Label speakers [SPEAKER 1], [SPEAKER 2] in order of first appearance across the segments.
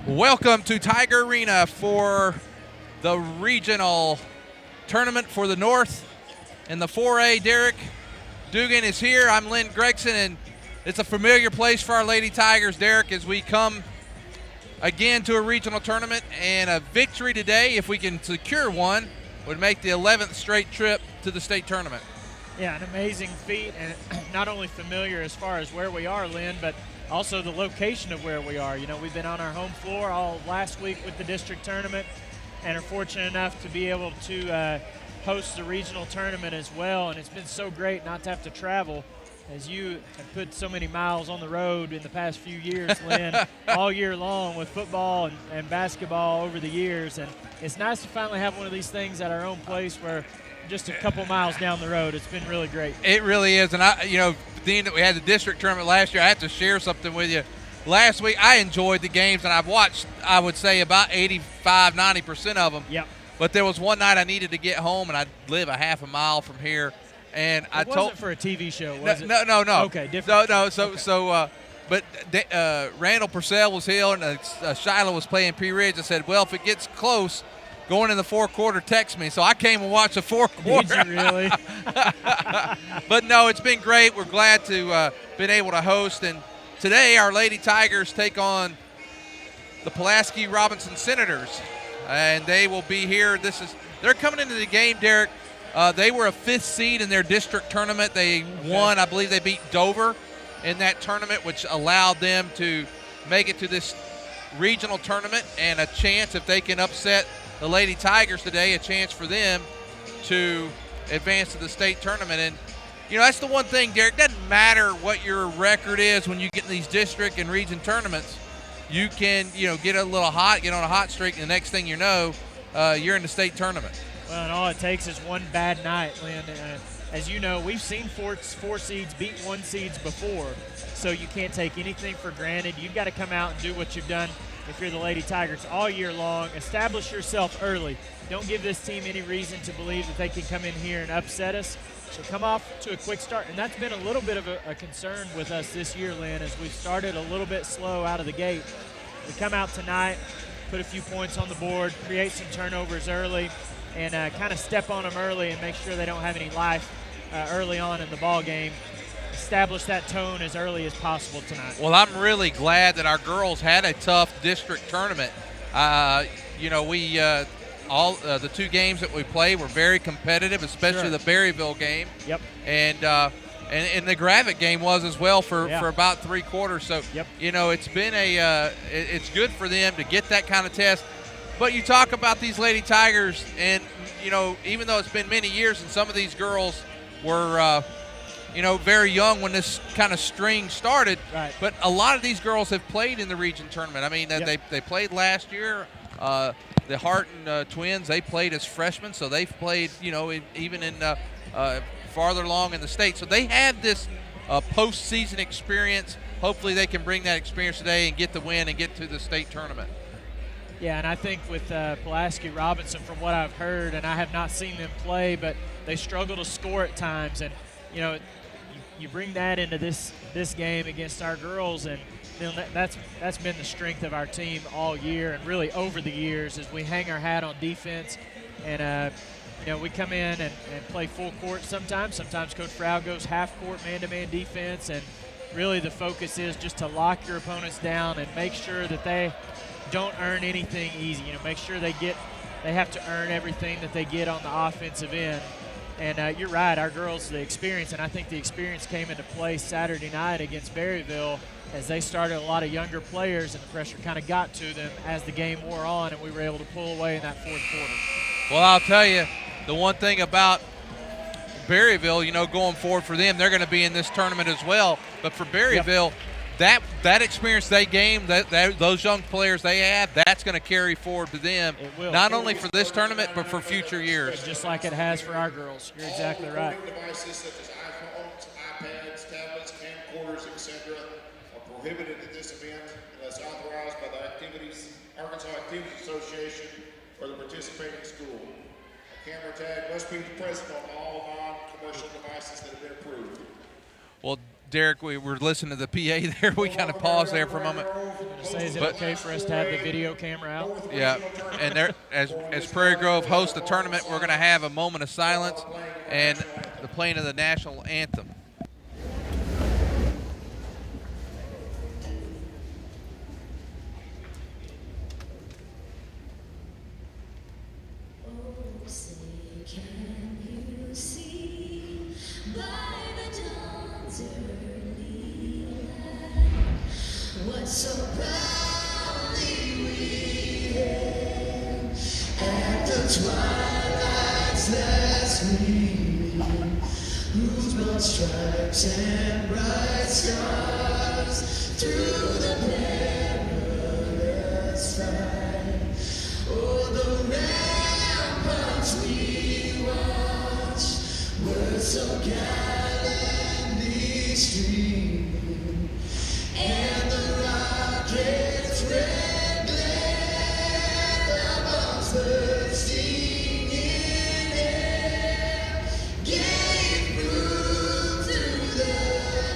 [SPEAKER 1] Welcome to Tiger Arena for the regional tournament for the North and the 4A. Derek Dugan is here. I'm Lynn Gregson, and it's a familiar place for our Lady Tigers, Derek, as we come again to a regional tournament. And a victory today, if we can secure one, would make the 11th straight trip to the state tournament.
[SPEAKER 2] Yeah, an amazing feat, and not only familiar as far as where we are, Lynn, but also the location of where we are. You know, we've been on our home floor all last week with the district tournament and are fortunate enough to be able to host the regional tournament as well. And it's been so great not to have to travel, as you have put so many miles on the road in the past few years, Lynn, all year long with football and basketball over the years. And it's nice to finally have one of these things at our own place where just a couple miles down the road. It's been really great.
[SPEAKER 1] It really is. And being that we had the district tournament last year, I have to share something with you. Last week, I enjoyed the games, and I've watched, I would say, about 85-90% of them.
[SPEAKER 2] Yep.
[SPEAKER 1] But there was one night I needed to get home, and I live a half a mile from here. And
[SPEAKER 2] it wasn't for a TV show, was it?
[SPEAKER 1] No.
[SPEAKER 2] Okay, different.
[SPEAKER 1] But Randall Purcell was here, and Shiloh was playing Prairie. I said, well, if it gets close, going in the fourth quarter, text me. So I came and watched the fourth quarter.
[SPEAKER 2] Did you really?
[SPEAKER 1] But no, it's been great. We're glad to been able to host. And today our Lady Tigers take on the Pulaski Robinson Senators, and they will be here. They're coming into the game, Derek. They were a 5th seed in their district tournament. They won. I believe they beat Dover in that tournament, which allowed them to make it to this regional tournament, and a chance, if they can upset the Lady Tigers today, a chance for them to advance to the state tournament. And, that's the one thing, Derek. It doesn't matter what your record is when you get in these district and region tournaments. You can, get a little hot, get on a hot streak, and the next thing you know, you're in the state tournament.
[SPEAKER 2] Well, and all it takes is one bad night, Lynn. As you know, we've seen four seeds beat 1 seeds before, so you can't take anything for granted. You've got to come out and do what you've done if you're the Lady Tigers all year long. Establish yourself early. Don't give this team any reason to believe that they can come in here and upset us. So come off to a quick start. And that's been a little bit of a concern with us this year, Lynn, as we've started a little bit slow out of the gate. We come out tonight, put a few points on the board, create some turnovers early, and kind of step on them early and make sure they don't have any life early on in the ball game. Establish that tone as early as possible tonight.
[SPEAKER 1] Well, I'm really glad that our girls had a tough district tournament. The 2 games that we played were very competitive, especially the Berryville game.
[SPEAKER 2] Yep.
[SPEAKER 1] And the Gravett game was as well for about 3 quarters. So, it's been it's good for them to get that kind of test. But you talk about these Lady Tigers, and, even though it's been many years and some of these girls were very young when this kind of string started.
[SPEAKER 2] Right.
[SPEAKER 1] But a lot of these girls have played in the region tournament. I mean, they played last year. The Harton twins, they played as freshmen, so they've played, even in farther along in the state. So they have this postseason experience. Hopefully they can bring that experience today and get the win and get to the state tournament.
[SPEAKER 2] Yeah, and I think with Pulaski Robinson, from what I've heard, and I have not seen them play, but they struggle to score at times. And, you bring that into this game against our girls, and that's been the strength of our team all year and really over the years, as we hang our hat on defense. And, we come in and play full court sometimes. Sometimes Coach Frau goes half court, man-to-man defense, and really the focus is just to lock your opponents down and make sure that they don't earn anything easy. Make sure they have to earn everything that they get on the offensive end. And you're right, our girls, the experience, and I think the experience came into play Saturday night against Berryville as they started a lot of younger players, and the pressure kind of got to them as the game wore on, and we were able to pull away in that fourth quarter.
[SPEAKER 1] Well, I'll tell you, the one thing about Berryville, going forward for them, they're going to be in this tournament as well. But for Berryville, that experience they gained, those young players they have, that's going to carry forward to them, not only for this tournament but for future years.
[SPEAKER 2] Just like it has for our girls. You're exactly right.
[SPEAKER 3] Devices such as iPhones, iPads, tablets, camcorders, etc. are prohibited at this event unless authorized by the Arkansas Activities Association or the participating school. A camera tag must be present on all non-commercial devices that have been approved.
[SPEAKER 1] Well, Derek, we were listening to the PA there. We kind of paused there for a moment.
[SPEAKER 2] Is it okay for us to have the video camera out?
[SPEAKER 1] Yeah, and there, as Prairie Grove hosts the tournament, we're going to have a moment of silence and the playing of the national anthem.
[SPEAKER 4] So proudly we hailed at the twilight's last gleaming, whose broad stripes and bright stars through the perilous fight. Oh, the ramparts we watched were so gallantly streaming, and the rocket's red glare above bursting in air gave proof through the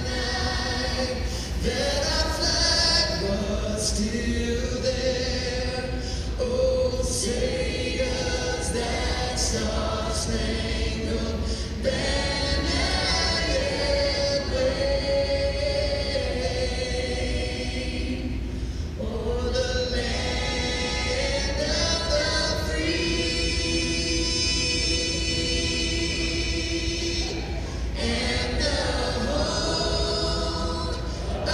[SPEAKER 4] night that our flag was still there. Oh, say does that star-spangled banner yet wave o'er the land of the free and the home of the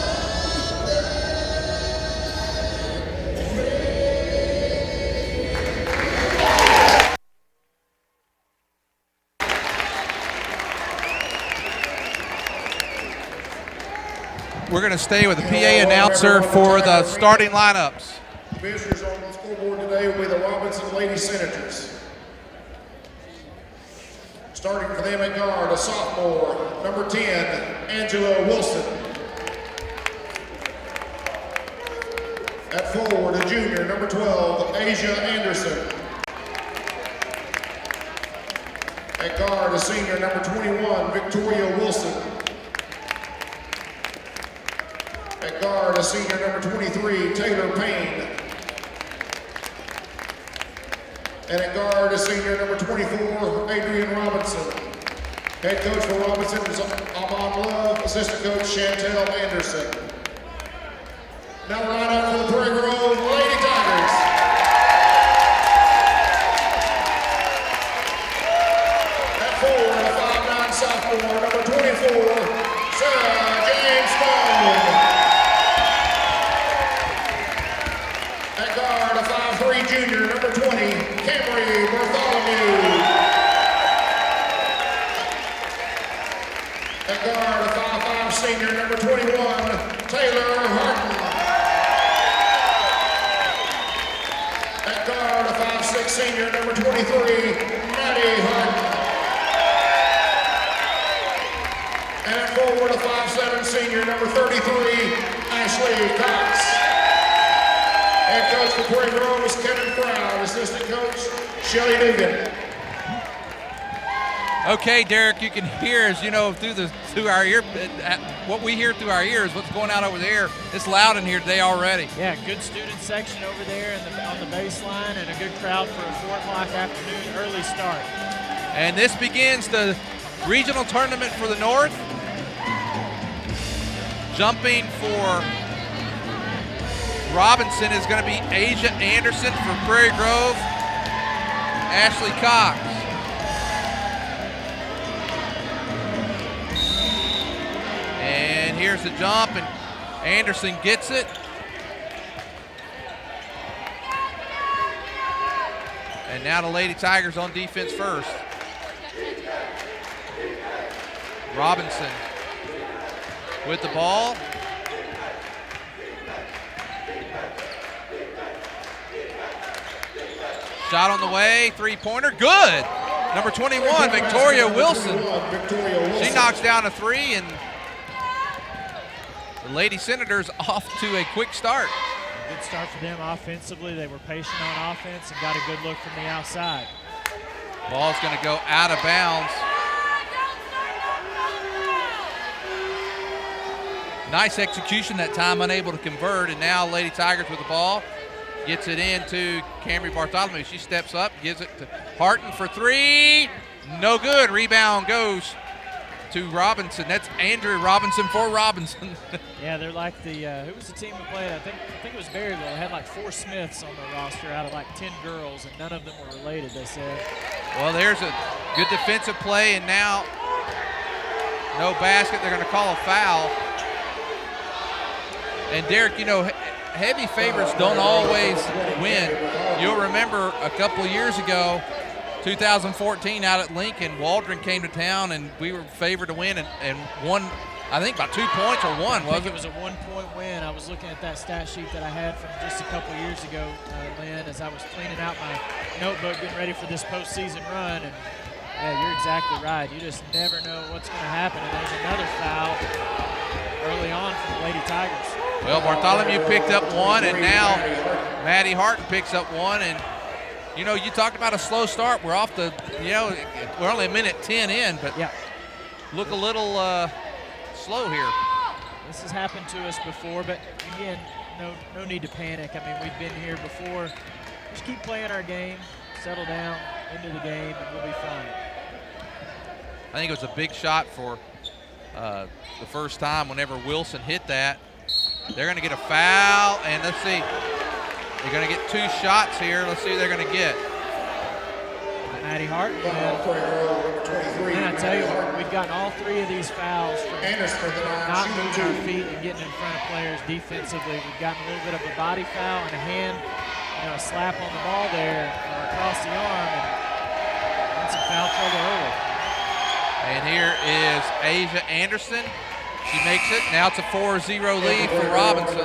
[SPEAKER 1] We're going to stay with the PA announcer for the starting lineups.
[SPEAKER 3] Visitors on the scoreboard today will be the Robinson Lady Senators. Starting for them at guard, a sophomore, number 10, Angela Wilson. At forward, a junior, number 12, Asia Anderson. At guard, a senior, number 21, Victoria Wilson. At guard, a senior, number 23, Taylor Payne. And at guard, a senior, number 24, Adrian Robinson. Head coach for Robinson is Amon Love, assistant coach Chantel Anderson. Now we're line up for the Prairie Grove Lady Tigers. At forward, a 5'9" sophomore, number 24, Sarah James Stone. At guard, a 5'3" junior, number 20, Camry Bartholomew. At guard, a 5'5" senior, number 21, Taylor Harton. At guard, a 5'6" senior, number 23, Maddie Harton. And at forward, a 5'7" senior, number 33, Ashley Cox. Head coach for Prairie Grove is Kevin Brown, assistant coach Shelly Dugan.
[SPEAKER 1] Okay, Derek, you can hear, as you know, through our ear, what we hear through our ears, what's going on over there. It's loud in here today already.
[SPEAKER 2] Yeah, good student section over there on the baseline, and a good crowd for a 4 o'clock afternoon early start.
[SPEAKER 1] And this begins the regional tournament for the North. Jumping for Robinson is going to be Asia Anderson. For Prairie Grove, Ashley Cox. And here's the jump, and Anderson gets it. And now the Lady Tigers on defense first. Robinson with the ball. Shot on the way, three-pointer, good. Number 21, Victoria Wilson. She knocks down a three, and the Lady Senators off to a quick start.
[SPEAKER 2] Good start for them offensively. They were patient on offense and got a good look from the outside.
[SPEAKER 1] Ball's going to go out of bounds. Nice execution that time, unable to convert, and now Lady Tigers with the ball. Gets it in to Camry Bartholomew. She steps up, gives it to Harton for three. No good. Rebound goes to Robinson. That's Andrew Robinson for Robinson.
[SPEAKER 2] Yeah, they're like the who was the team that played? I think it was Berryville. They had like 4 Smiths on their roster out of like 10 girls, and none of them were related, they said.
[SPEAKER 1] Well, there's a good defensive play, and now no basket. They're going to call a foul. And Derek, you know, heavy favorites don't always win. You'll remember a couple of years ago, 2014 out at Lincoln, Waldron came to town and we were favored to win and won, I think, by 2 points or one,
[SPEAKER 2] I think it was a 1-point win. I was looking at that stat sheet that I had from just a couple of years ago, Lynn, as I was cleaning out my notebook, getting ready for this postseason run. And yeah, you're exactly right. You just never know what's going to happen. And there's another foul early on from the Lady Tigers.
[SPEAKER 1] Well, Bartholomew picked up one, and now Maddie Harton picks up one. And, you know, you talked about a slow start. We're off the, you know, we're only a minute 10 in, but
[SPEAKER 2] yeah,
[SPEAKER 1] look a little slow here.
[SPEAKER 2] This has happened to us before, but again, no need to panic. I mean, we've been here before. Just keep playing our game, settle down into the game, and we'll be fine.
[SPEAKER 1] I think it was a big shot for the first time whenever Wilson hit that. They're going to get a foul, and let's see. They're going to get 2 shots here. Let's see who they're going to get.
[SPEAKER 2] Maddie Harton. And I tell you what, we've gotten all 3 of these fouls from not moving our feet and getting in front of players defensively. We've gotten a little bit of a body foul and a hand, you know, a slap on the ball there across the arm, and that's some foul trouble early.
[SPEAKER 1] And here is Asia Anderson. She makes it. Now it's a 4-0 lead for Robinson.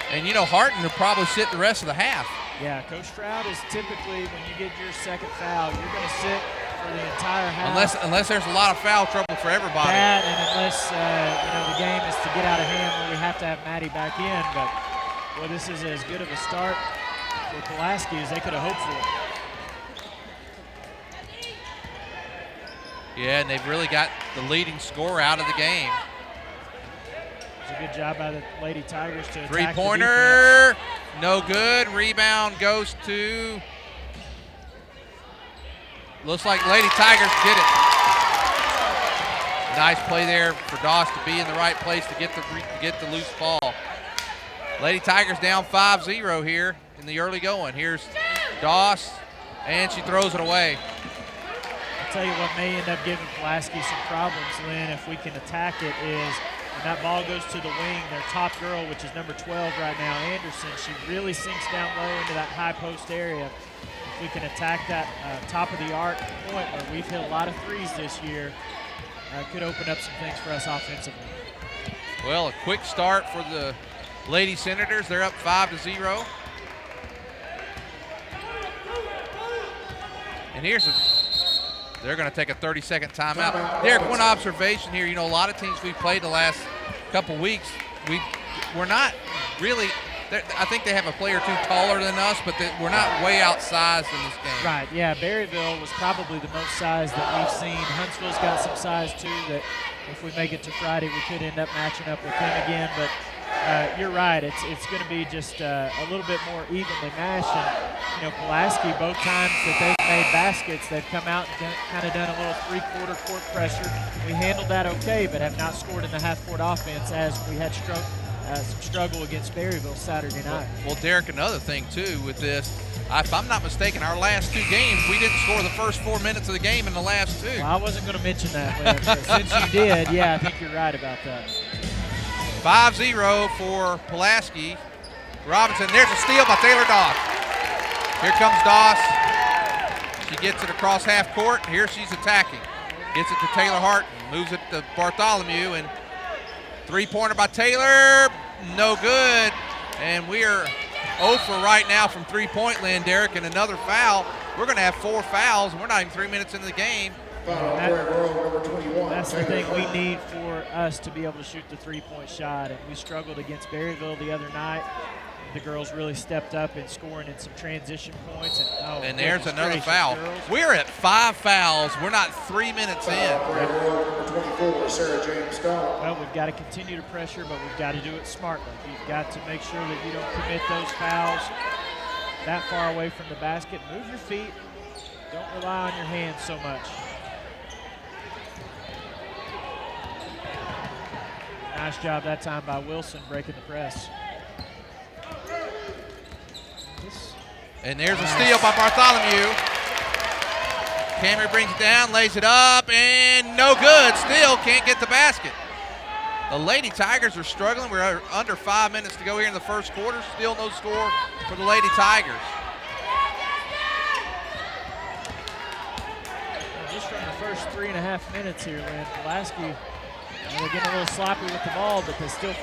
[SPEAKER 1] And, you know, Harton will probably sit the rest of the half.
[SPEAKER 2] Yeah, Coach Stroud is typically, when you get your second foul, you're going to sit for the entire half.
[SPEAKER 1] Unless there's a lot of foul trouble for everybody.
[SPEAKER 2] That, and unless, you know, the game is to get out of hand where we have to have Maddie back in. But, well, this is as good of a start for Pulaski as they could have hoped for.
[SPEAKER 1] Yeah, and they've really got the leading scorer out of the game.
[SPEAKER 2] It's a good job by the Lady Tigers to attack the
[SPEAKER 1] Three-pointer, no good. Rebound goes to, looks like Lady Tigers did it. Nice play there for Doss to be in the right place to get the loose ball. Lady Tigers down 5-0 here in the early going. Here's Doss, and she throws it away.
[SPEAKER 2] I'll tell you what may end up giving Pulaski some problems, Lynn, if we can attack it, is when that ball goes to the wing, their top girl, which is number 12 right now, Anderson, she really sinks down low into that high post area. If we can attack that top of the arc point where we've hit a lot of threes this year, could open up some things for us offensively.
[SPEAKER 1] Well, a quick start for the Lady Senators. They're up 5-0. And they're going to take a 30-second timeout. Derek, one observation here. You know, a lot of teams we've played the last couple weeks, we're not really – I think they have a player or two taller than us, but we're not way outsized in this game.
[SPEAKER 2] Right, yeah. Berryville was probably the most size that we've seen. Huntsville's got some size, too, that if we make it to Friday, we could end up matching up with them again. But you're right. It's going to be just a little bit more evenly matched. And, you know, Pulaski, both times that they've made baskets, they've come out and kind of done a little three-quarter court pressure. We handled that okay, but have not scored in the half-court offense as we had some struggle against Berryville Saturday night.
[SPEAKER 1] Well, Derek, another thing, too, with this, if I'm not mistaken, our last 2 games, we didn't score the first 4 minutes of the game in the last 2.
[SPEAKER 2] Well, I wasn't going to mention that, but since you did, yeah, I think you're right about that.
[SPEAKER 1] 5-0 for Pulaski. Robinson, there's a steal by Taylor Doss. Here comes Doss. She gets it across half court. Here she's attacking. Gets it to Taylor Harton. Moves it to Bartholomew, and three-pointer by Taylor, no good. And we are 0 for right now from three-point land, Derek, and another foul. We're going to have 4 fouls, and we're not even 3 minutes into the game.
[SPEAKER 2] That's the thing we need for us to be able to shoot the three-point shot. And we struggled against Berryville the other night. the girls really stepped up in scoring in some transition points.
[SPEAKER 1] And there's
[SPEAKER 2] goodness
[SPEAKER 1] another
[SPEAKER 2] gracious,
[SPEAKER 1] foul.
[SPEAKER 2] girls.
[SPEAKER 1] We're at 5 fouls. We're not 3 minutes in.
[SPEAKER 3] Prairie number 24, Sarah James Stone.
[SPEAKER 2] Well, we've got to continue to pressure, but we've got to do it smartly. You've got to make sure that you don't commit those fouls that far away from the basket. Move your feet. Don't rely on your hands so much. Nice job that time by Wilson breaking the press.
[SPEAKER 1] And there's a steal by Bartholomew. Camry brings it down, lays it up, and no good. Still can't get the basket. The Lady Tigers are struggling. We're under 5 minutes to go here in the first quarter. Still no score for the Lady Tigers.
[SPEAKER 2] Just from the first 3.5 minutes here, Lynn, Pulaski, they're getting a little sloppy with the ball, but they still,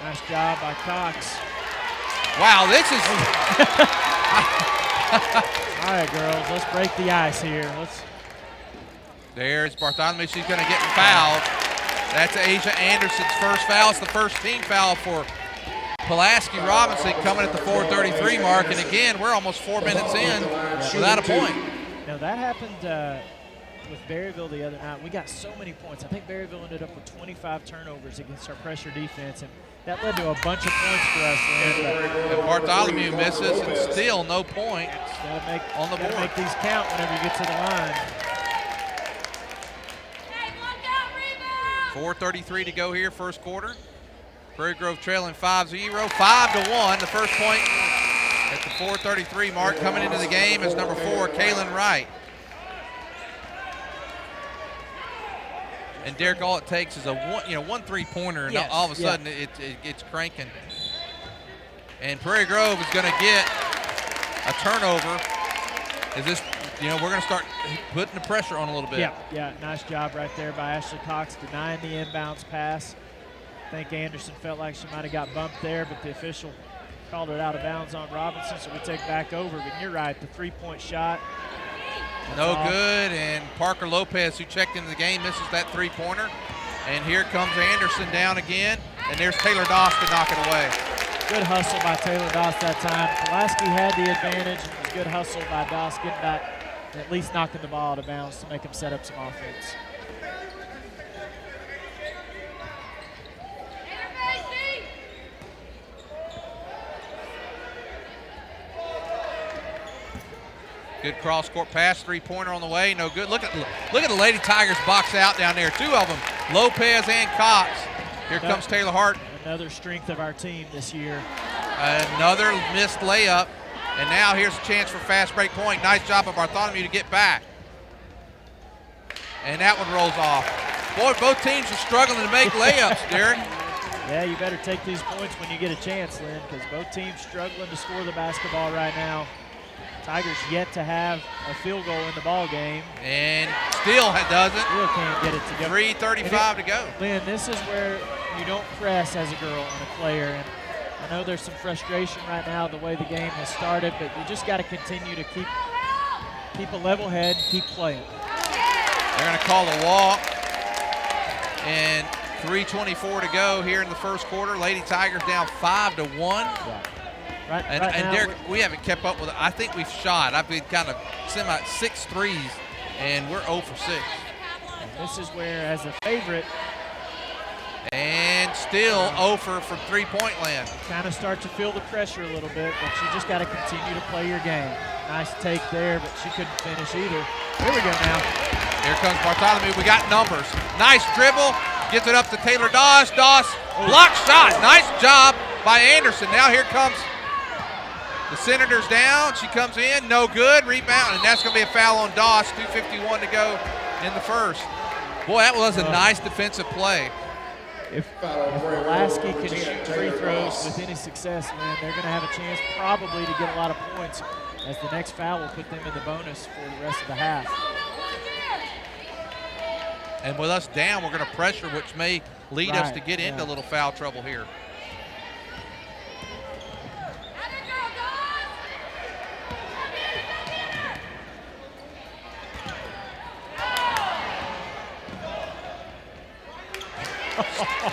[SPEAKER 2] nice job by Cox.
[SPEAKER 1] Wow, this is.
[SPEAKER 2] All right, girls, let's break the ice here.
[SPEAKER 1] There's Bartholomew. She's going to get fouled. That's Asia Anderson's first foul. It's the first team foul for Pulaski Robinson coming at the 4:33 mark. And again, we're almost 4 minutes in without a point.
[SPEAKER 2] Now that happened with Berryville the other night. We got so many points. I think Berryville ended up with 25 turnovers against our pressure defense, and that led to a bunch of points for us.
[SPEAKER 1] And Bartholomew misses, and still no point on the board.
[SPEAKER 2] Make these count whenever you get to the line.
[SPEAKER 1] 4:33 to go here, first quarter. Prairie Grove trailing 5-0, 5-1. The first point at the 4:33 mark. Coming into the game is number 4, Kaylin Wright. And Derek, all it takes is one 3-pointer, and
[SPEAKER 2] yes,
[SPEAKER 1] all of a sudden it's cranking. And Prairie Grove is going to get a turnover. Is this? We're going to start putting the pressure on a little bit.
[SPEAKER 2] Yeah, nice job right there by Ashley Cox denying the inbounds pass. I think Anderson felt like she might have got bumped there, but the official called it out of bounds on Robinson, so we take back over. But you're right, the 3-point shot.
[SPEAKER 1] No good, and Parker Lopez, who checked into the game, misses that 3-pointer. And here comes Anderson down again, and there's Taylor Doss to knock it away.
[SPEAKER 2] Good hustle by Taylor Doss that time. Pulaski had the advantage. It was good hustle by Doss getting back and at least knocking the ball out of bounds to make him set up some offense.
[SPEAKER 1] Good cross-court pass, 3-pointer on the way, no good. Look at the Lady Tigers box out down there. 2 of them, Lopez and Cox. Here comes Taylor Hart.
[SPEAKER 2] Another strength of our team this year.
[SPEAKER 1] Another missed layup, and now here's a chance for fast break point. Nice job of Bartholomew to get back. And that one rolls off. Boy, both teams are struggling to make layups, Derek.
[SPEAKER 2] Yeah, you better take these points when you get a chance, Lynn, because both teams struggling to score the basketball right now. Tigers yet to have a field goal in the ball game.
[SPEAKER 1] And still doesn't.
[SPEAKER 2] Still can't get it together.
[SPEAKER 1] 3:35 to go.
[SPEAKER 2] Lynn, this is where you don't press as a girl and a player. And I know there's some frustration right now the way the game has started, but you just got to continue to keep a level head, keep playing.
[SPEAKER 1] They're going to call a walk. And 3:24 to go here in the first quarter. Lady Tigers down 5-1.
[SPEAKER 2] Yeah. Right
[SPEAKER 1] And
[SPEAKER 2] now,
[SPEAKER 1] Derek, we haven't kept up with it. I think we've shot. I've been kind of 6 threes, and we're 0 for 6.
[SPEAKER 2] And this is where, as a favorite,
[SPEAKER 1] and still 0 from 3-point land.
[SPEAKER 2] kind of start to feel the pressure a little bit, but you just got to continue to play your game. Nice take there, but she couldn't finish either. Here we go now.
[SPEAKER 1] Here comes Bartholomew. We got numbers. Nice dribble. Gets it up to Taylor Doss. Doss, block shot. Nice job by Anderson. Now here comes the Senators down. She comes in. No good. Rebound. And that's going to be a foul on Doss. 2:51 to go in the first. Boy, that was a nice defensive play.
[SPEAKER 2] If Pulaski can shoot free throws with any success, man, they're going to have a chance probably to get a lot of points, as the next foul will put them in the bonus for the rest of the half.
[SPEAKER 1] And with us down, we're going to pressure, which may lead us to get into a little foul trouble here.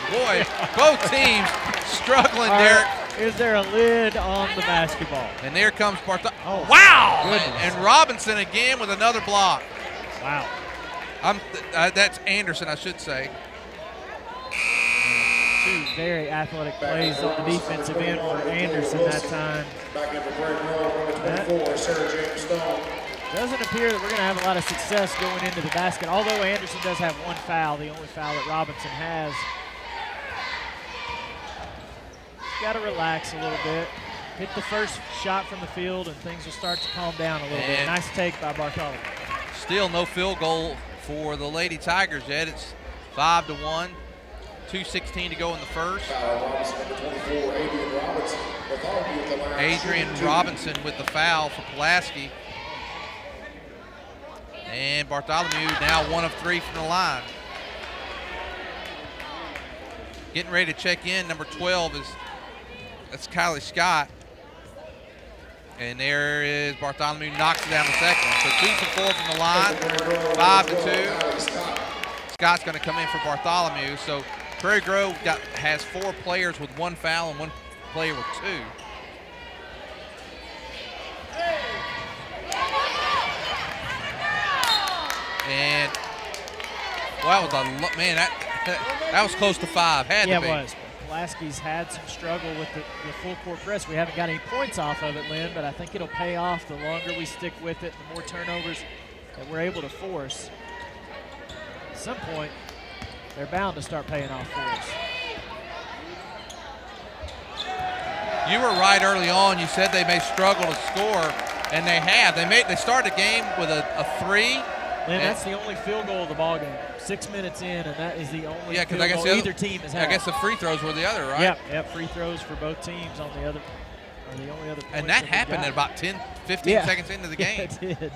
[SPEAKER 1] Boy, both teams struggling, Derek.
[SPEAKER 2] Is there a lid on the basketball?
[SPEAKER 1] And there comes Bartholomew.
[SPEAKER 2] Oh,
[SPEAKER 1] wow!
[SPEAKER 2] goodness.
[SPEAKER 1] And Robinson again with another block.
[SPEAKER 2] Wow.
[SPEAKER 1] That's Anderson, I should say.
[SPEAKER 2] Two very athletic plays on the defensive end for Anderson that time.
[SPEAKER 3] Back in for Prairie, number 24, Sir James Stone.
[SPEAKER 2] Doesn't appear that we're going to have a lot of success going into the basket, although Anderson does have one foul, the only foul that Robinson has. Got to relax a little bit. Hit the first shot from the field, and things will start to calm down a little bit. Nice take by Bartholomew.
[SPEAKER 1] Still no field goal for the Lady Tigers yet. It's 5-1. 2:16 to go in the first.
[SPEAKER 3] Robinson, number 24, Adrian Robinson. Bartholomew with the line.
[SPEAKER 1] Adrian Robinson with the foul for Pulaski. And Bartholomew now 1 of 3 from the line. Getting ready to check in. Number 12 that's Kylie Scott. And there is Bartholomew, knocks it down the second one. So 2 for 4 from the line, 5-2. Scott's going to come in for Bartholomew. So Prairie Grove has 4 players with 1 foul and 1 player with 2. And well, that was that was close to 5. Had to be.
[SPEAKER 2] Yeah, it was. Pulaski's had some struggle with the full court press. We haven't got any points off of it, Lynn, but I think it'll pay off the longer we stick with it, the more turnovers that we're able to force. At some point, they're bound to start paying off for us.
[SPEAKER 1] You were right early on. You said they may struggle to score, and they have. They started the game with a 3.
[SPEAKER 2] Lynn, that's the only field goal of the ball game. 6 minutes in, and that is the only field goal either team has had.
[SPEAKER 1] I guess the free throws were the other, right?
[SPEAKER 2] Yep, free throws for both teams on the other. Are the only other.
[SPEAKER 1] And that happened at about 10, 15 seconds into the game.
[SPEAKER 2] Yeah, it did.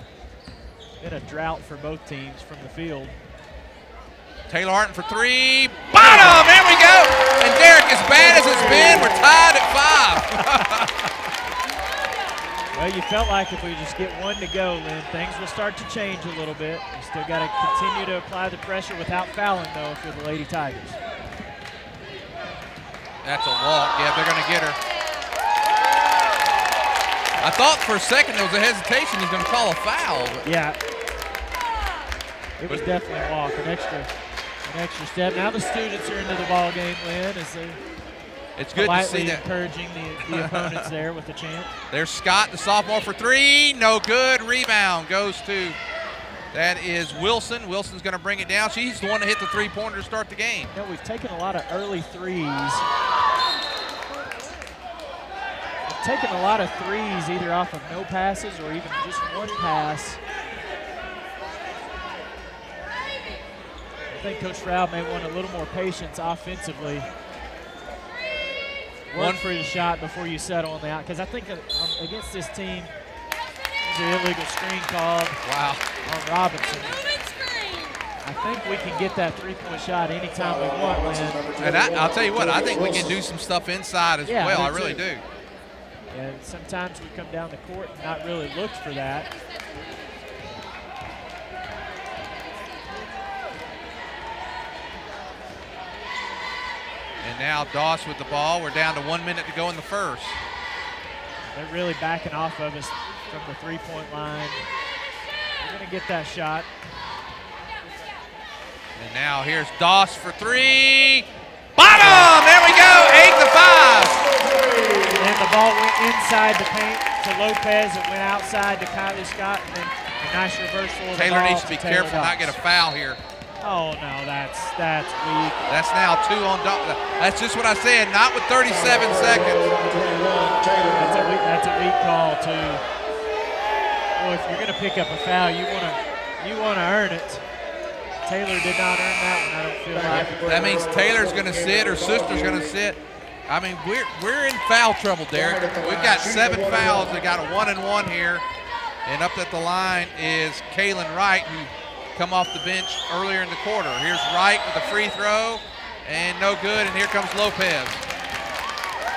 [SPEAKER 2] Been a drought for both teams from the field.
[SPEAKER 1] Taylor Harton for 3. Bottom! There we go! And Derek, as bad as it's been, we're tied at 5.
[SPEAKER 2] Well, you felt like if we just get 1 to go, Lynn, things will start to change a little bit. We still got to continue to apply the pressure without fouling, though, if you're the Lady Tigers.
[SPEAKER 1] That's a walk. Yeah, they're going to get her. I thought for a second there was a hesitation. He's going to call a foul.
[SPEAKER 2] Yeah. It was definitely a walk, an extra step. Now the students are into the ball game, Lynn, as they
[SPEAKER 1] it's good to see that.
[SPEAKER 2] Encouraging the opponents there with the chant.
[SPEAKER 1] There's Scott, the sophomore, for 3. No good. Rebound goes to, that is Wilson. Wilson's going to bring it down. She's the one to hit the 3-pointer to start the game.
[SPEAKER 2] You know, we've taken a lot of early threes. We've taken a lot of threes either off of no passes or even just 1 pass. I think Coach Stroud may want a little more patience offensively. Work for your shot before you settle on the out. Because I think against this team, there's an illegal screen called on Robinson. I think we can get that 3-point shot anytime we want, Lynn.
[SPEAKER 1] And I'll tell you what, I think we can do some stuff inside as well. I really do.
[SPEAKER 2] And sometimes we come down the court and not really look for that.
[SPEAKER 1] And now Doss with the ball. We're down to 1 minute to go in the first.
[SPEAKER 2] They're really backing off of us from the 3-point line. We're going to get that shot.
[SPEAKER 1] And now here's Doss for 3. Bottom! There we go, 8-5.
[SPEAKER 2] And the ball went inside the paint to Lopez. It went outside to Kylie Scott. And then a nice reversal of the
[SPEAKER 1] Taylor
[SPEAKER 2] ball
[SPEAKER 1] needs to be careful not get a foul here.
[SPEAKER 2] Oh, no, that's weak.
[SPEAKER 1] That's now 2 on Doss. That's just what I said, not with 37 seconds.
[SPEAKER 2] That's a weak call, too. Well, if you're going to pick up a foul, you want to earn it. Taylor did not earn that one, I don't feel like.
[SPEAKER 1] That means Taylor's going to sit, her sister's going to sit. I mean, we're in foul trouble, Derek. We've got 7 fouls. We got a 1-and-1 here. And up at the line is Kaylin Wright, who come off the bench earlier in the quarter. Here's Wright with a free throw, and no good, and here comes Lopez.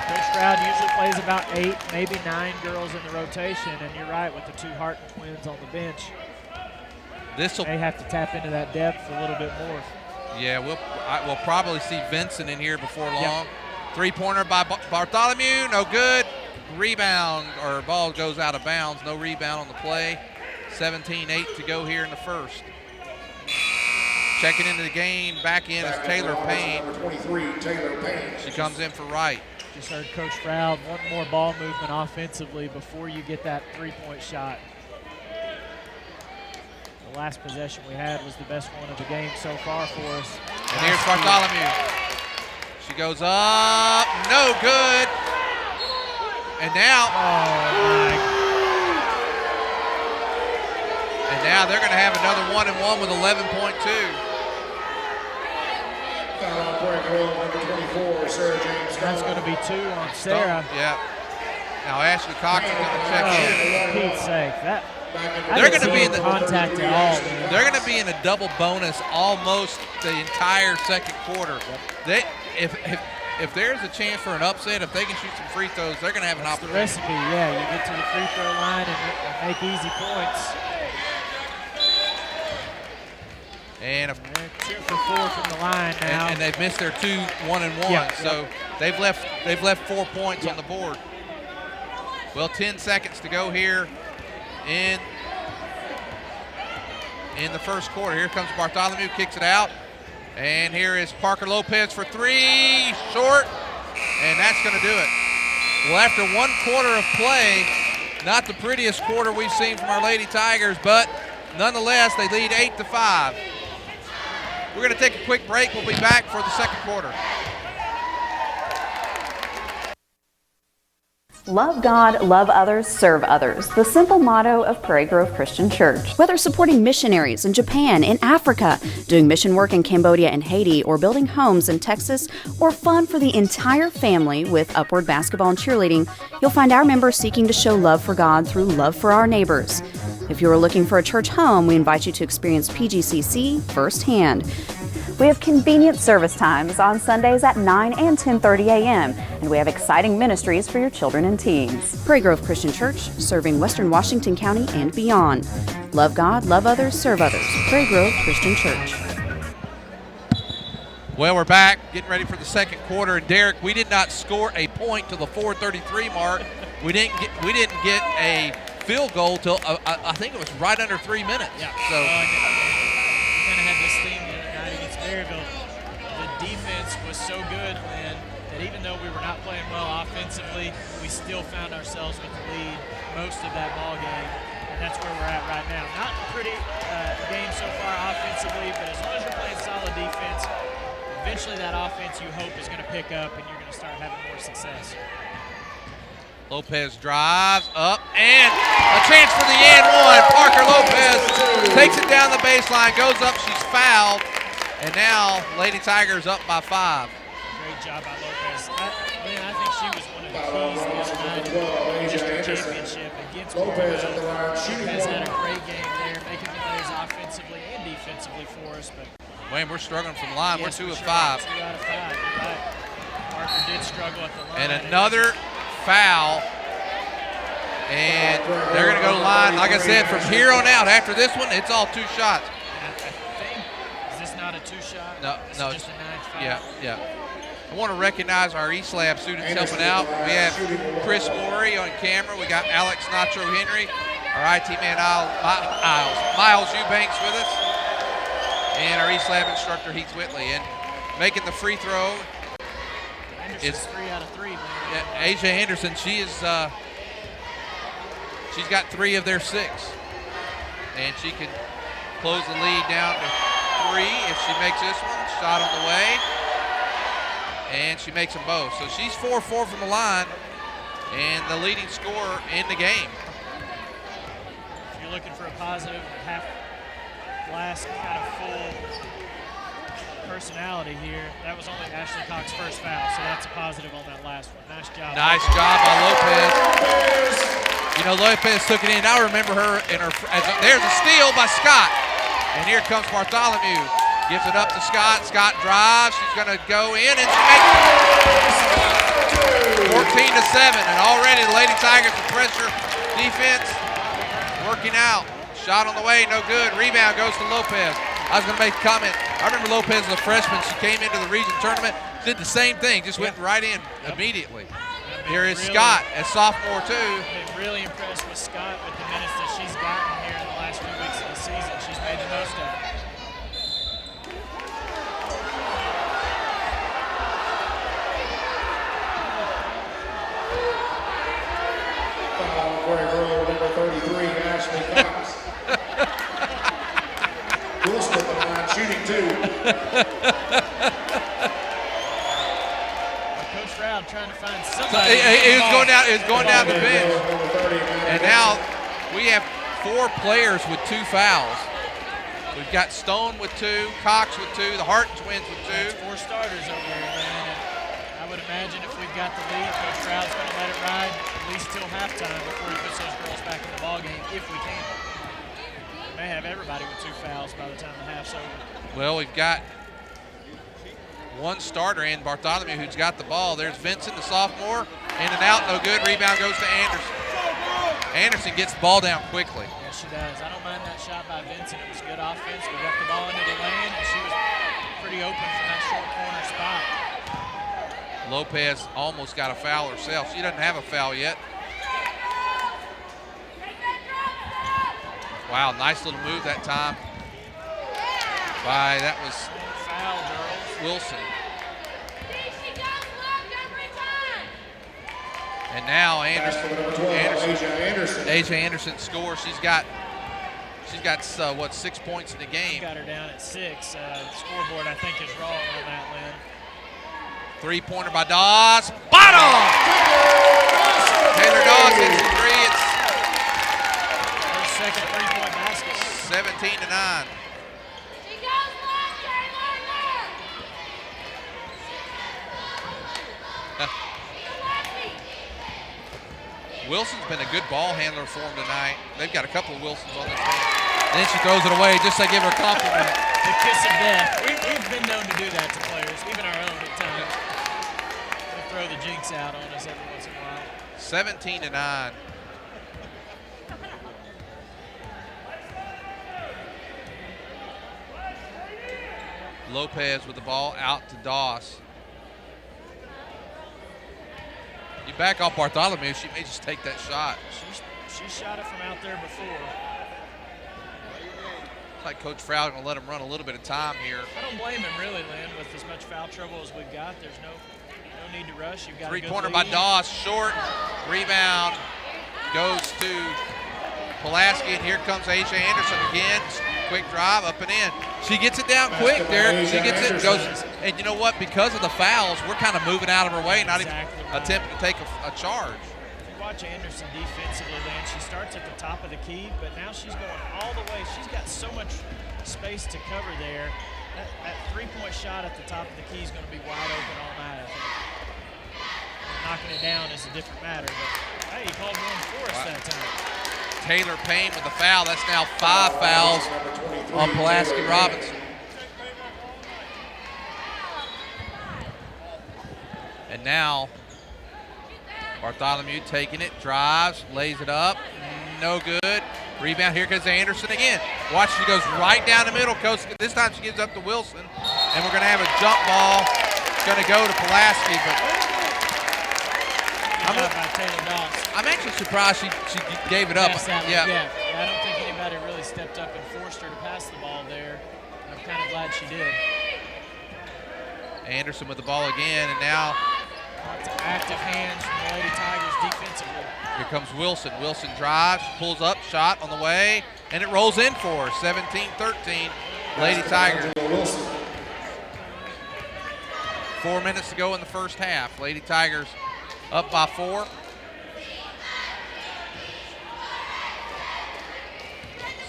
[SPEAKER 2] Coach Stroud usually plays about 8, maybe 9 girls in the rotation, and you're right with the 2 Harton twins on the bench. They have to tap into that depth a little bit more.
[SPEAKER 1] Yeah, we'll probably see Vincent in here before long. Three-pointer by Bartholomew, no good. Rebound, or ball goes out of bounds. No rebound on the play. 17-8 to go here in the first. Checking into the game, back in is Taylor Payne.
[SPEAKER 3] Number 23, Taylor Payne.
[SPEAKER 1] She comes in for Wright.
[SPEAKER 2] Just heard Coach Froud want more ball movement offensively before you get that three-point shot. The last possession we had was the best one of the game so far for us.
[SPEAKER 1] And here's Bartholomew. She goes up, no good. And now, they're going to have another 1-and-1 with 11.2.
[SPEAKER 3] Foul on Prairie Grove, number 24, Sarah James.
[SPEAKER 2] That's going to be 2 on Sarah.
[SPEAKER 1] Yeah. Now Ashley Cox is going to check in.
[SPEAKER 2] For Pete's sake,
[SPEAKER 1] They're going to be in the
[SPEAKER 2] contact at all. Man.
[SPEAKER 1] They're going to be in a double bonus almost the entire second quarter. They, if there's a chance for an upset, if they can shoot some free throws, they're going to have an
[SPEAKER 2] That's the
[SPEAKER 1] opportunity.
[SPEAKER 2] recipe, yeah. You get to the free throw line and make easy points.
[SPEAKER 1] And
[SPEAKER 2] they're 2 for 4 from the line now.
[SPEAKER 1] And they've missed their 2 1-and-1,
[SPEAKER 2] Yep.
[SPEAKER 1] so they've left 4 points on the board. Well, 10 seconds to go here in the first quarter. Here comes Bartholomew, kicks it out, and here is Parker Lopez for 3, short, and that's going to do it. Well, after 1 quarter of play, not the prettiest quarter we've seen from our Lady Tigers, but nonetheless, they lead 8-5. We're going to take a quick break. We'll be back for the second quarter.
[SPEAKER 5] Love God, love others, serve others. The simple motto of Prairie Grove Christian Church. Whether supporting missionaries in Japan, in Africa, doing mission work in Cambodia and Haiti, or building homes in Texas, or fun for the entire family with Upward Basketball and Cheerleading, you'll find our members seeking to show love for God through love for our neighbors. If you are looking for a church home, we invite you to experience PGCC firsthand. We have convenient service times on Sundays at 9 and 10:30 a.m., and we have exciting ministries for your children and teens. Prairie Grove Christian Church, serving Western Washington County and beyond. Love God, love others, serve others. Prairie Grove Christian Church.
[SPEAKER 1] Well, we're back, getting ready for the second quarter. And Derek, we did not score a point till the 4:33 mark. We didn't get a field goal till I think it was right under 3 minutes.
[SPEAKER 2] Yeah.
[SPEAKER 1] So
[SPEAKER 2] Kind of had this theme the other night against Maryville. The defense was so good, Lynn, that even though we were not playing well offensively, we still found ourselves with the lead most of that ball game, and that's where we're at right now. Not a pretty game so far offensively, but as long as you're playing solid defense, eventually that offense you hope is going to pick up, and you're going to start having more success.
[SPEAKER 1] Lopez drives up, and a chance for the and one. Parker Lopez takes it down the baseline, goes up, she's fouled, and now Lady Tigers up by 5.
[SPEAKER 2] Great job by Lopez. I think she was one of the keys the other night in the district championship against
[SPEAKER 3] Lopez at the line,
[SPEAKER 2] She
[SPEAKER 3] shooting
[SPEAKER 2] has had a
[SPEAKER 3] one.
[SPEAKER 2] great game there, making plays offensively and defensively for us. But
[SPEAKER 1] Wayne, we're struggling from the line.
[SPEAKER 2] yes,
[SPEAKER 1] We're 2 of
[SPEAKER 2] sure
[SPEAKER 1] 5.
[SPEAKER 2] 2 out of 5. You're right. Parker did struggle at the line.
[SPEAKER 1] And another foul. And they're going to go to the line. Like I said, from here on out, after this one, it's all 2 shots.
[SPEAKER 2] I think, is this not a 2-shot?
[SPEAKER 1] No,
[SPEAKER 2] This
[SPEAKER 1] no.
[SPEAKER 2] is just a 9th foul.
[SPEAKER 1] Yeah. I want to recognize our East Lab students helping out. We have Chris Morey on camera. We got Alex Nacho Henry, our IT man Miles Eubanks with us, and our East Lab instructor Heath Whitley. And making the free throw
[SPEAKER 2] Anderson's 3 out of 3, man.
[SPEAKER 1] Asia Henderson. She is she's got 3 of their 6, and she can close the lead down to 3 if she makes this one. Shot on the way, and she makes them both. So she's 4-4 from the line, and the leading scorer in the game.
[SPEAKER 2] If you're looking for a positive, half glass kind of full personality here, that was only Ashley Cox's first foul, so that's a positive on that last one. Nice job.
[SPEAKER 1] Nice job by Lopez. You know, Lopez took it in. I remember her in her. There's a steal by Scott, and here comes Bartholomew. Gives it up to Scott. Scott drives. She's going to go in, and she makes it 14-7. And already the Lady Tigers with pressure defense working out. Shot on the way, no good. Rebound goes to Lopez. I was going to make a comment. I remember Lopez as a freshman. She came into the region tournament, did the same thing, just went
[SPEAKER 2] Yeah.
[SPEAKER 1] right in immediately.
[SPEAKER 2] I've been
[SPEAKER 1] Here is
[SPEAKER 2] really-
[SPEAKER 1] Scott, a sophomore too.
[SPEAKER 2] Been really impressed with Scott with the minutes that she's gotten here in the last few weeks of the season. She's made the most of it.
[SPEAKER 3] Prairie girl number 33, Ashley Cox. Wilson at the line, shooting 2.
[SPEAKER 2] Coach Stroud trying to find
[SPEAKER 1] So
[SPEAKER 2] somebody.
[SPEAKER 1] it was going down the bench.
[SPEAKER 3] Number 30,
[SPEAKER 1] And now we have 4 players with 2 fouls. We've got Stone with 2, Cox with 2, the Hart twins with 2.
[SPEAKER 2] That's 4 starters over here, man. And I would imagine if we've got the lead, Coach Stroud's going to let it ride at least till halftime before he puts those girls back in the ballgame, if we can. We may have everybody with 2 fouls by the time the half's over.
[SPEAKER 1] Well, we've got 1 starter in Bartholomew who's got the ball. There's Vincent, the sophomore, in and out, no good. Rebound goes to Anderson. Anderson gets the ball down quickly.
[SPEAKER 2] Yes, she does. I don't mind that shot by Vincent. It was good offense. We got the ball into the lane, and she was pretty open from that short corner spot.
[SPEAKER 1] Lopez almost got a foul herself. She doesn't have a foul yet. Wow, nice little move that time by, that was
[SPEAKER 2] Foul, girls.
[SPEAKER 1] Wilson. And now
[SPEAKER 3] Pass for number 12,
[SPEAKER 1] Anderson.
[SPEAKER 3] Asia Anderson.
[SPEAKER 1] AJ Anderson scores. She's got what, 6 points in the game.
[SPEAKER 2] Got her down at 6. The scoreboard, I think, is wrong on that, Lynn.
[SPEAKER 1] 3-pointer by Dawes. Bottom! Taylor Dawes hits the 3. It's
[SPEAKER 2] Her second 3-point basket.
[SPEAKER 1] 17-9. Wilson's been a good ball handler for him tonight. They've got a couple of Wilsons on this team. And then she throws it away just to give her a compliment.
[SPEAKER 2] The kiss of death. We've been known to do that to players, even our own at times. They'll throw the jinx out on us every once in a while.
[SPEAKER 1] 17-9. Lopez with the ball out to Doss. You back off Bartholomew, she may just take that shot.
[SPEAKER 2] She shot it from out there before.
[SPEAKER 1] Looks like Coach Froud gonna let him run a little bit of time here.
[SPEAKER 2] I don't blame him really, Lynn, with as much foul trouble as we've got. There's no need to rush. You've got a good
[SPEAKER 1] 3-pointer by
[SPEAKER 2] lead.
[SPEAKER 1] Doss, short. Rebound goes to Pulaski, and here comes A.J. Anderson again. Quick drive, up and in. She gets it down quick, Derek. She gets it, goes, and you know what? Because of the fouls, we're kind of moving out of her way, not even
[SPEAKER 2] Exactly right.
[SPEAKER 1] attempting to take a charge.
[SPEAKER 2] If you watch Anderson defensively, Lynn, she starts at the top of the key, but now she's going all the way. She's got so much space to cover there. That 3-point shot at the top of the key is going to be wide open all night, I think. Knocking it down is a different matter, but hey, he called one for us that time.
[SPEAKER 1] Taylor Payne with the foul. That's now 5 fouls on Pulaski Robinson. And now Bartholomew taking it, drives, lays it up, no good. Rebound, here goes Anderson again. Watch, she goes right down the middle. This time she gives up to Wilson, and we're going to have a jump ball. It's going to go to Pulaski, but
[SPEAKER 2] By Taylor Doss.
[SPEAKER 1] I'm actually surprised she gave it up.
[SPEAKER 2] Pass that one.
[SPEAKER 1] Yeah.
[SPEAKER 2] I don't think anybody really stepped up and forced her to pass the ball there. I'm kind of glad she did.
[SPEAKER 1] Anderson with the ball again, and now
[SPEAKER 2] Lots of active hands from the Lady Tigers defensively.
[SPEAKER 1] here comes Wilson. Wilson drives, pulls up, shot on the way, and it rolls in for her. 17-13, Lady Tigers. 4 minutes to go in the first half. Lady Tigers up by 4.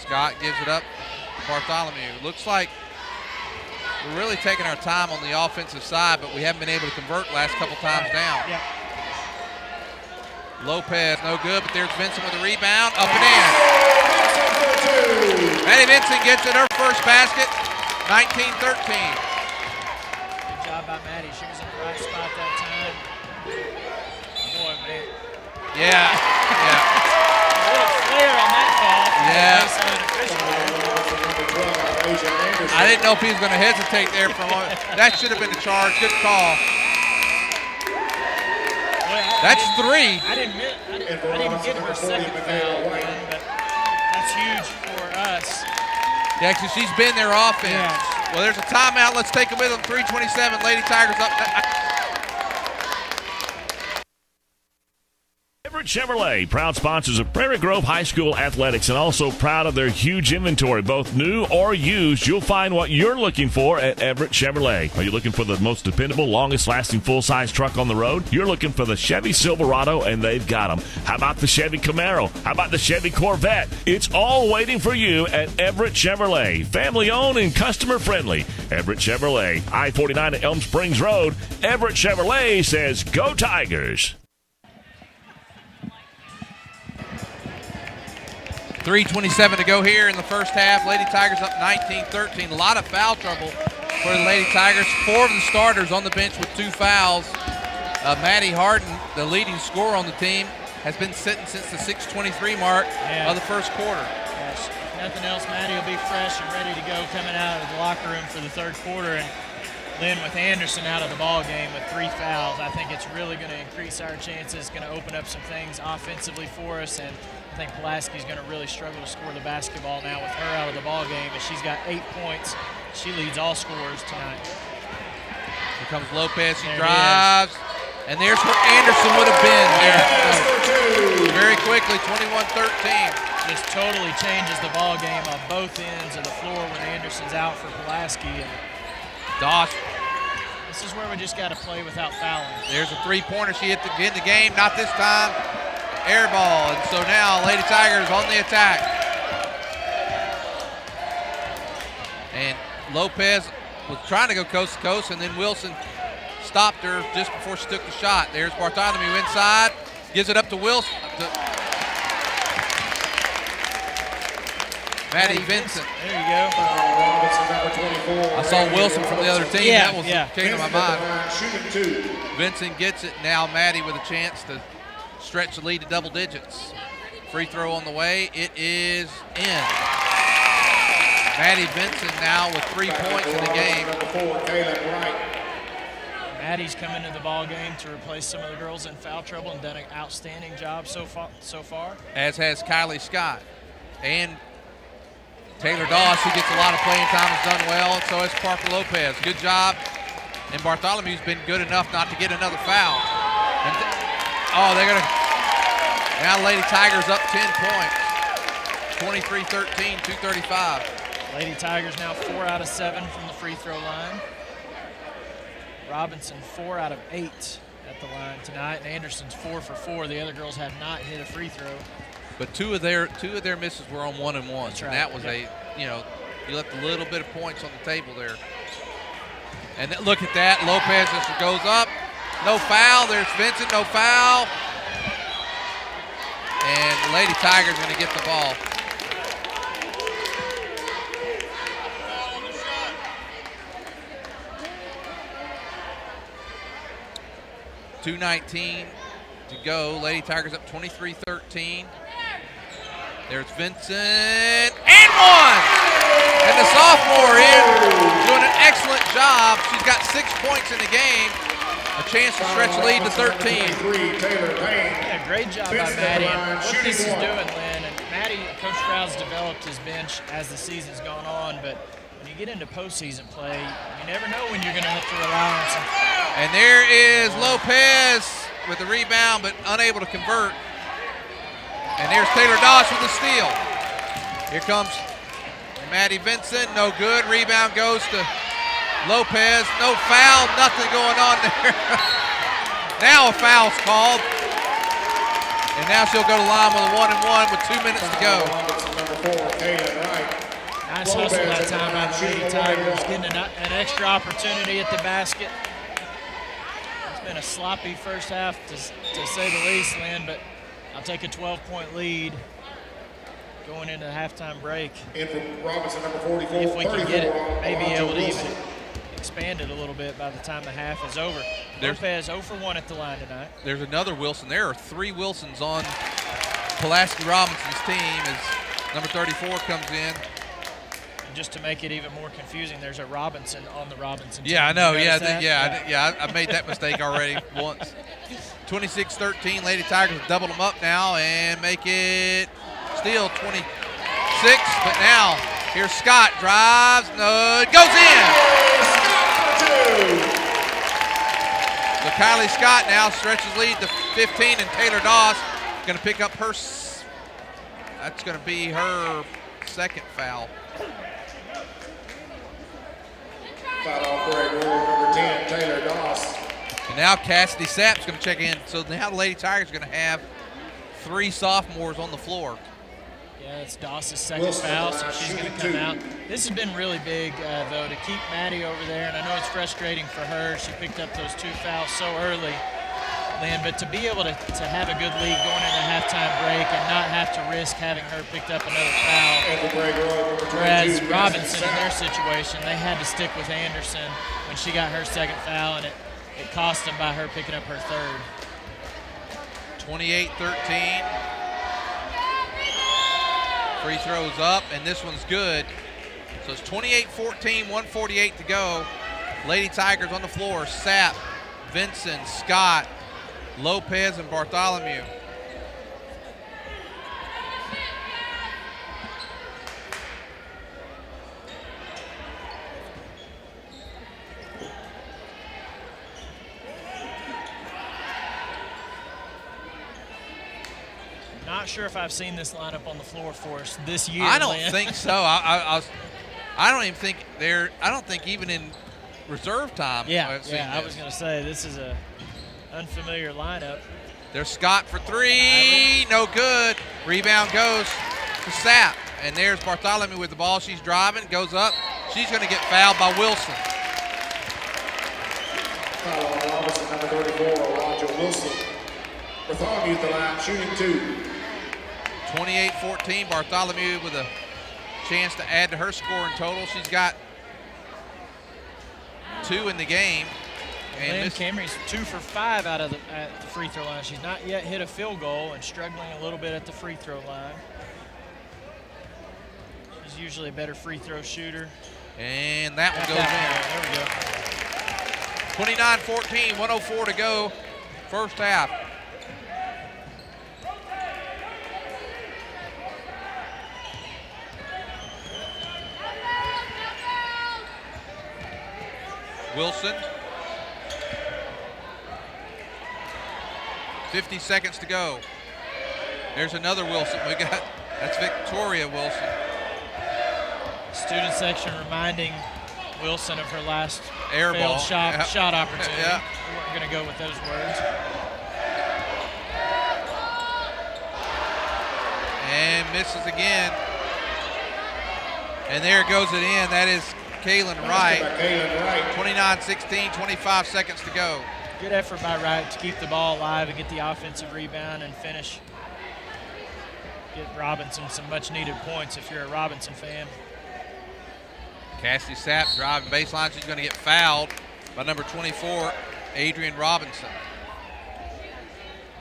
[SPEAKER 1] Scott gives it up to Bartholomew. Looks like we're really taking our time on the offensive side, but we haven't been able to convert last couple times down.
[SPEAKER 2] Yep.
[SPEAKER 1] Lopez, no good, but there's Vincent with a rebound, up and in. Maddie Vincent gets it, her first basket, 19-13.
[SPEAKER 2] Good job by Maddie. She was in the right spot that time. Boy, man.
[SPEAKER 1] Yeah.
[SPEAKER 2] A little flare on that call.
[SPEAKER 1] Yeah.
[SPEAKER 2] Baseline official.
[SPEAKER 1] I didn't know if he was going to hesitate there for a moment. That should have been a charge. Good call. That's 3.
[SPEAKER 2] I didn't get her second foul, but that's huge for us.
[SPEAKER 1] Yeah, because she's been their offense.
[SPEAKER 2] Yeah.
[SPEAKER 1] Well, there's a timeout. Let's take it with them. 3:27. Lady Tigers up.
[SPEAKER 6] Everett Chevrolet, proud sponsors of Prairie Grove High School athletics and also proud of their huge inventory, both new or used. You'll find what you're looking for at Everett Chevrolet. Are you looking for the most dependable, longest-lasting full-size truck on the road? You're looking for the Chevy Silverado, and they've got them. How about the Chevy Camaro? How about the Chevy Corvette? It's all waiting for you at Everett Chevrolet. Family-owned and customer-friendly. Everett Chevrolet, I-49 at Elm Springs Road. Everett Chevrolet says, go Tigers.
[SPEAKER 1] 3:27 to go here in the first half. Lady Tigers up 19-13. A lot of foul trouble for the Lady Tigers. 4 of the starters on the bench with 2 fouls. Maddie Harden, the leading scorer on the team, has been sitting since the 6:23 mark of the first quarter.
[SPEAKER 2] Yes. If nothing else, Maddie will be fresh and ready to go coming out of the locker room for the third quarter. And Lynn with Anderson out of the ball game with 3 fouls. I think it's really going to increase our chances, going to open up some things offensively for us, and I think Pulaski's going to really struggle to score the basketball now with her out of the ball game, and she's got 8 points. She leads all scorers tonight.
[SPEAKER 1] Here comes Lopez. She drives, and there's where Anderson would have been there. So very quickly, 21-13.
[SPEAKER 2] Just totally changes the ball game on both ends of the floor when Anderson's out for Pulaski. And
[SPEAKER 1] Doss.
[SPEAKER 2] this is where we just got to play without fouling.
[SPEAKER 1] There's a 3-pointer. She hit the end the game. Not this time. Air ball. And so now Lady Tigers on the attack. And Lopez was trying to go coast to coast, and then Wilson stopped her just before she took the shot. There's Bartholomew inside. Gives it up to Wilson. Maddie Vincent.
[SPEAKER 2] There you go.
[SPEAKER 1] I saw Wilson from the other team.
[SPEAKER 2] Yeah,
[SPEAKER 1] That came to my mind.
[SPEAKER 3] Shooting 2.
[SPEAKER 1] Vincent gets it. Now Maddie with a chance to stretch the lead to double digits. Free throw on the way. It is in. Maddie Vincent now with 3 points in the game.
[SPEAKER 2] Maddie's come into the ball game to replace some of the girls in foul trouble and done an outstanding job so far.
[SPEAKER 1] As has Kylie Scott. And Taylor Doss, who gets a lot of playing time, has done well. And so has Parker Lopez. Good job. And Bartholomew's been good enough not to get another foul. And they're going to. Now Lady Tigers up 10 points. 23-13, 2:35.
[SPEAKER 2] Lady Tigers now 4 out of 7 from the free throw line. Robinson 4 out of 8 at the line tonight, and Anderson's 4 for 4. The other girls have not hit a free throw.
[SPEAKER 1] But two of their misses were on 1-and-1s.
[SPEAKER 2] That's right.
[SPEAKER 1] And that was you left a little bit of points on the table there. And look at that, Lopez just goes up. No foul. There's Vincent, no foul. And the Lady Tigers going to get the ball. .219 to go. Lady Tigers up 23-13. There's Vincent, and 1! And the sophomore in doing an excellent job. She's got 6 points in the game. A chance to stretch the lead to 13.
[SPEAKER 2] Yeah, great job by Maddie. And what this is doing, Lynn, and Maddie, Coach Stroud's developed his bench as the season's gone on, but when you get into postseason play, you never know when you're going to have to rely on some.
[SPEAKER 1] And there is Lopez with the rebound, but unable to convert. And there's Taylor Doss with the steal. Here comes Maddie Vincent, no good. Rebound goes to Lopez. No foul, nothing going on there. Now a foul's called. And now she'll go to line with a 1-and-1 with 2 minutes to go.
[SPEAKER 2] Nice hustle that time by the Lady Tigers, getting an extra opportunity at the basket. It's been a sloppy first half, to say the least, Lynn, but I'll take a 12-point lead going into the halftime break.
[SPEAKER 3] In from Robinson, number 44.
[SPEAKER 2] If we can get it, maybe able to even expand it a little bit by the time the half is over. Lopez 0 for 1 at the line tonight.
[SPEAKER 1] There's another Wilson. There are 3 Wilsons on Pulaski Robinson's team as number 34 comes in.
[SPEAKER 2] just to make it even more confusing, there's a Robinson on the Robinson team.
[SPEAKER 1] Yeah, I know.
[SPEAKER 2] You
[SPEAKER 1] Yeah,
[SPEAKER 2] notice that?
[SPEAKER 1] I made that mistake already once. 26-13. Lady Tigers double them up now and make it still 26. But now here's Scott, drives, no, it goes in. So Kylie Scott now stretches lead to 15, and Taylor Doss going to pick up her. That's going to be her second foul.
[SPEAKER 3] Foul on Prairie Grove, number 10, Taylor Doss.
[SPEAKER 1] And now Cassidy Sapp's going to check in. So now the Lady Tigers are going to have 3 sophomores on the floor.
[SPEAKER 2] Yeah, it's Doss's second foul, so she's going to come out. This has been really big, though, to keep Maddie over there, and I know it's frustrating for her. She picked up those 2 fouls so early, Lynn, but to be able to have a good lead going into halftime break and not have to risk having her picked up another foul. Whereas Robinson, in their situation, they had to stick with Anderson when she got her second foul, and it cost them by her picking up her third.
[SPEAKER 1] 28-13. Free throws up, and this one's good. So it's 28-14, 1:48 to go. Lady Tigers on the floor. Sapp, Vinson, Scott, Lopez, and Bartholomew.
[SPEAKER 2] Not sure if I've seen this lineup on the floor for us this year.
[SPEAKER 1] I don't
[SPEAKER 2] Lynn.
[SPEAKER 1] think so. I don't even think they're. I don't think even in reserve time.
[SPEAKER 2] Yeah, I was going to say this is a unfamiliar lineup.
[SPEAKER 1] There's Scott for 3, no good. Rebound goes to Sapp, and there's Bartholomew with the ball. She's driving, goes up. She's going to get fouled by Wilson.
[SPEAKER 3] Foul on Robinson, number 34, Alonzo Wilson. Bartholomew at the line, shooting 2.
[SPEAKER 1] 28-14. Bartholomew with a chance to add to her score in total. She's got 2 in the game. And
[SPEAKER 2] Lynn Camry's 2 for 5 at the free throw line. She's not yet hit a field goal and struggling a little bit at the free throw line. She's usually a better free throw shooter.
[SPEAKER 1] And that one goes in. There we go. 29-14, 1:04 to go, first half. Wilson. 50 seconds to go. There's another Wilson. That's Victoria Wilson.
[SPEAKER 2] Student section reminding Wilson of her last
[SPEAKER 1] Air
[SPEAKER 2] failed
[SPEAKER 1] ball.
[SPEAKER 2] shot opportunity.
[SPEAKER 1] Yeah.
[SPEAKER 2] We weren't going to go with those words.
[SPEAKER 1] And misses again. And there goes it in. That is Kaylin Wright. 29-16, 25 seconds to go.
[SPEAKER 2] Good effort by Wright to keep the ball alive and get the offensive rebound and finish. Get Robinson some much-needed points if you're a Robinson fan.
[SPEAKER 1] Cassidy Sapp driving baseline. She's going to get fouled by number 24, Adrian Robinson.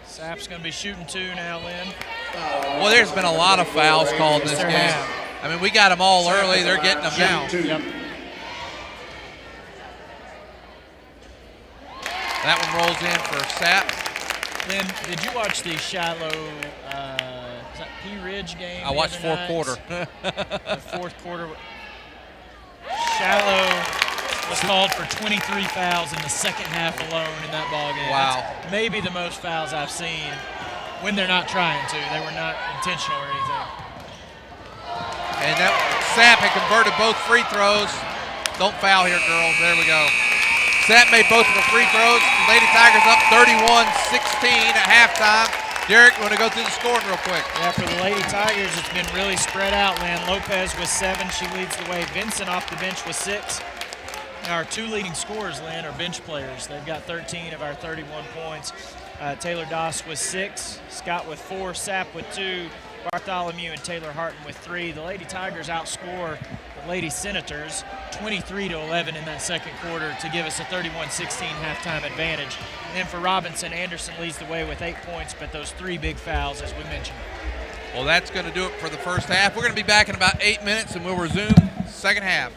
[SPEAKER 2] Sapp's going to be shooting 2 now, Lynn.
[SPEAKER 1] Well, there's been a lot of fouls called in this game. I mean, we got them all early. They're getting them now.
[SPEAKER 2] Yep.
[SPEAKER 1] That one rolls in for Sapp.
[SPEAKER 2] Lynn, did you watch the Shiloh, is that Pea Ridge game?
[SPEAKER 1] I watched fourth quarter.
[SPEAKER 2] The fourth quarter. Shiloh was called for 23 fouls in the second half alone in that ball game.
[SPEAKER 1] Wow.
[SPEAKER 2] That's maybe the most fouls I've seen when they're not trying to. They were not intentional or anything.
[SPEAKER 1] And that Sapp had converted both free throws. Don't foul here, girls. There we go. Sapp made both of the free throws. Lady Tigers up 31-16 at halftime. Derek, you want to go through the scoring real quick?
[SPEAKER 2] Yeah, for the Lady Tigers, it's been really spread out, Lynn. Lopez with 7. She leads the way. Vincent off the bench with 6. Now our 2 leading scorers, Lynn, are bench players. They've got 13 of our 31 points. Taylor Doss with 6. Scott with 4. Sapp with 2. Bartholomew and Taylor Harton with 3. The Lady Tigers outscore the Lady Senators 23-11 in that second quarter to give us a 31-16 halftime advantage. And then for Robinson, Anderson leads the way with 8 points, but those 3 big fouls, as we mentioned.
[SPEAKER 1] Well, that's going to do it for the first half. We're going to be back in about 8 minutes, and we'll resume second half.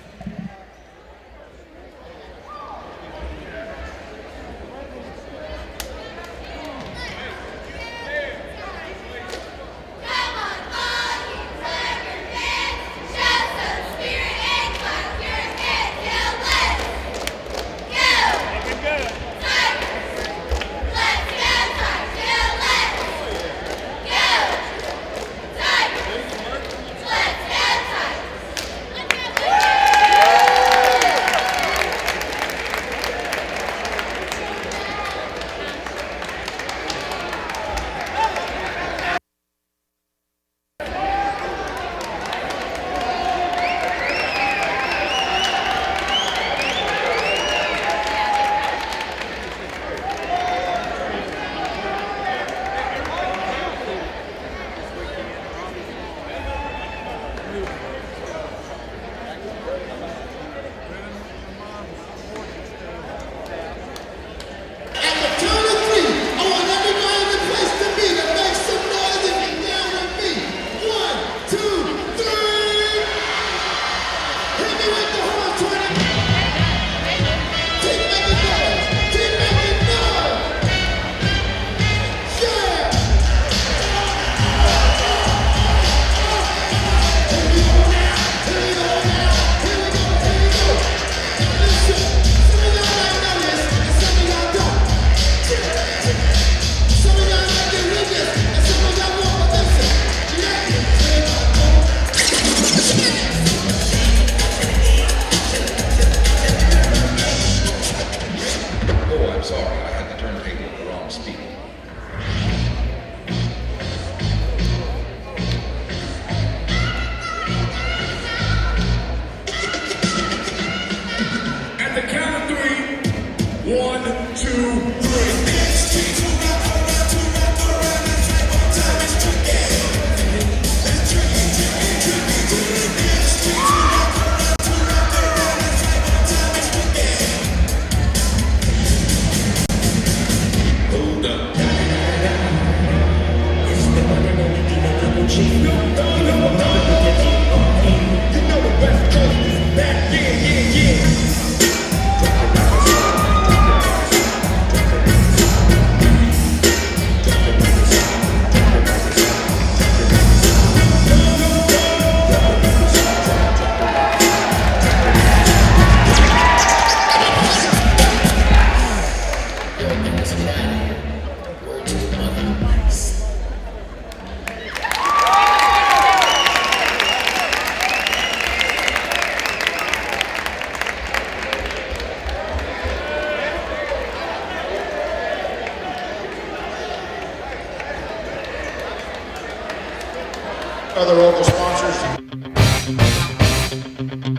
[SPEAKER 3] Other local sponsors.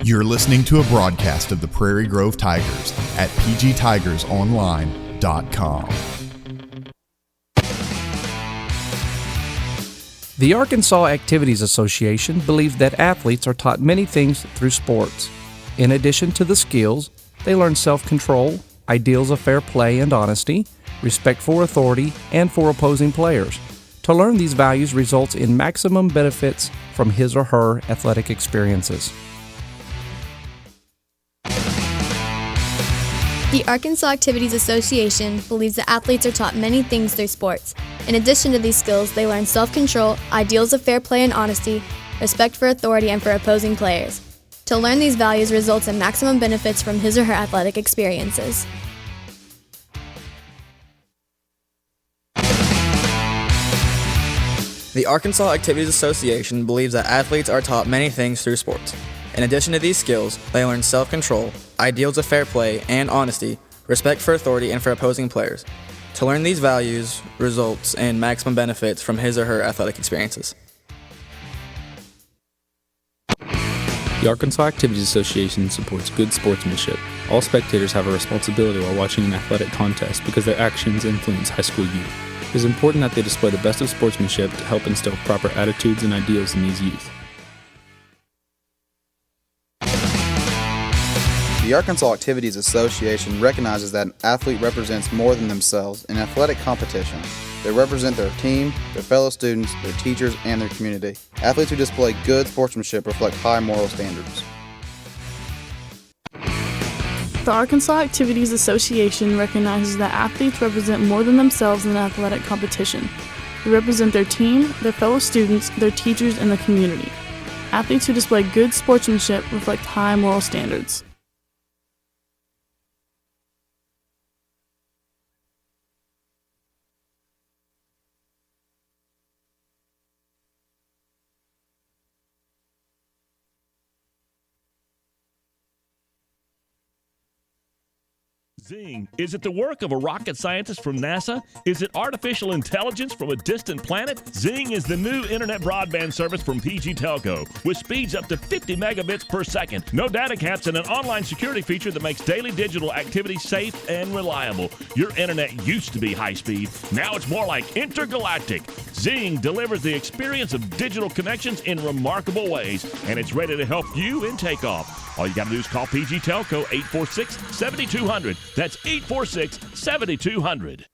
[SPEAKER 7] You're listening to a broadcast of the Prairie Grove Tigers at pgtigersonline.com.
[SPEAKER 8] The Arkansas Activities Association believes that athletes are taught many things through sports. In addition to the skills, they learn self-control, ideals of fair play and honesty, respect for authority, and for opposing players. To learn these values results in maximum benefits from his or her athletic experiences.
[SPEAKER 9] The Arkansas Activities Association believes that athletes are taught many things through sports. In addition to these skills, they learn self-control, ideals of fair play and honesty, respect for authority, and for opposing players. To learn these values results in maximum benefits from his or her athletic experiences.
[SPEAKER 10] The Arkansas Activities Association believes that athletes are taught many things through sports. In addition to these skills, they learn self-control, ideals of fair play and honesty, respect for authority, and for opposing players. To learn these values results in maximum benefits from his or her athletic experiences.
[SPEAKER 11] The Arkansas Activities Association supports good sportsmanship. All spectators have a responsibility while watching an athletic contest because their actions influence high school youth. It is important that they display the best of sportsmanship to help instill proper attitudes and ideals in these youth.
[SPEAKER 12] The Arkansas Activities Association recognizes that an athlete represents more than themselves in athletic competition. They represent their team, their fellow students, their teachers, and their community. Athletes who display good sportsmanship reflect high moral standards.
[SPEAKER 13] The Arkansas Activities Association recognizes that athletes represent more than themselves in an athletic competition. They represent their team, their fellow students, their teachers, and the community. Athletes who display good sportsmanship reflect high moral standards.
[SPEAKER 6] Zing. Is it the work of a rocket scientist from NASA? Is it artificial intelligence from a distant planet? Zing is the new internet broadband service from PG Telco with speeds up to 50 megabits per second. No data caps and an online security feature that makes daily digital activity safe and reliable. Your internet used to be high speed. Now it's more like intergalactic. Zing delivers the experience of digital connections in remarkable ways, and it's ready to help you in takeoff. All you got to do is call PG Telco 846-7200. That's 846-7200.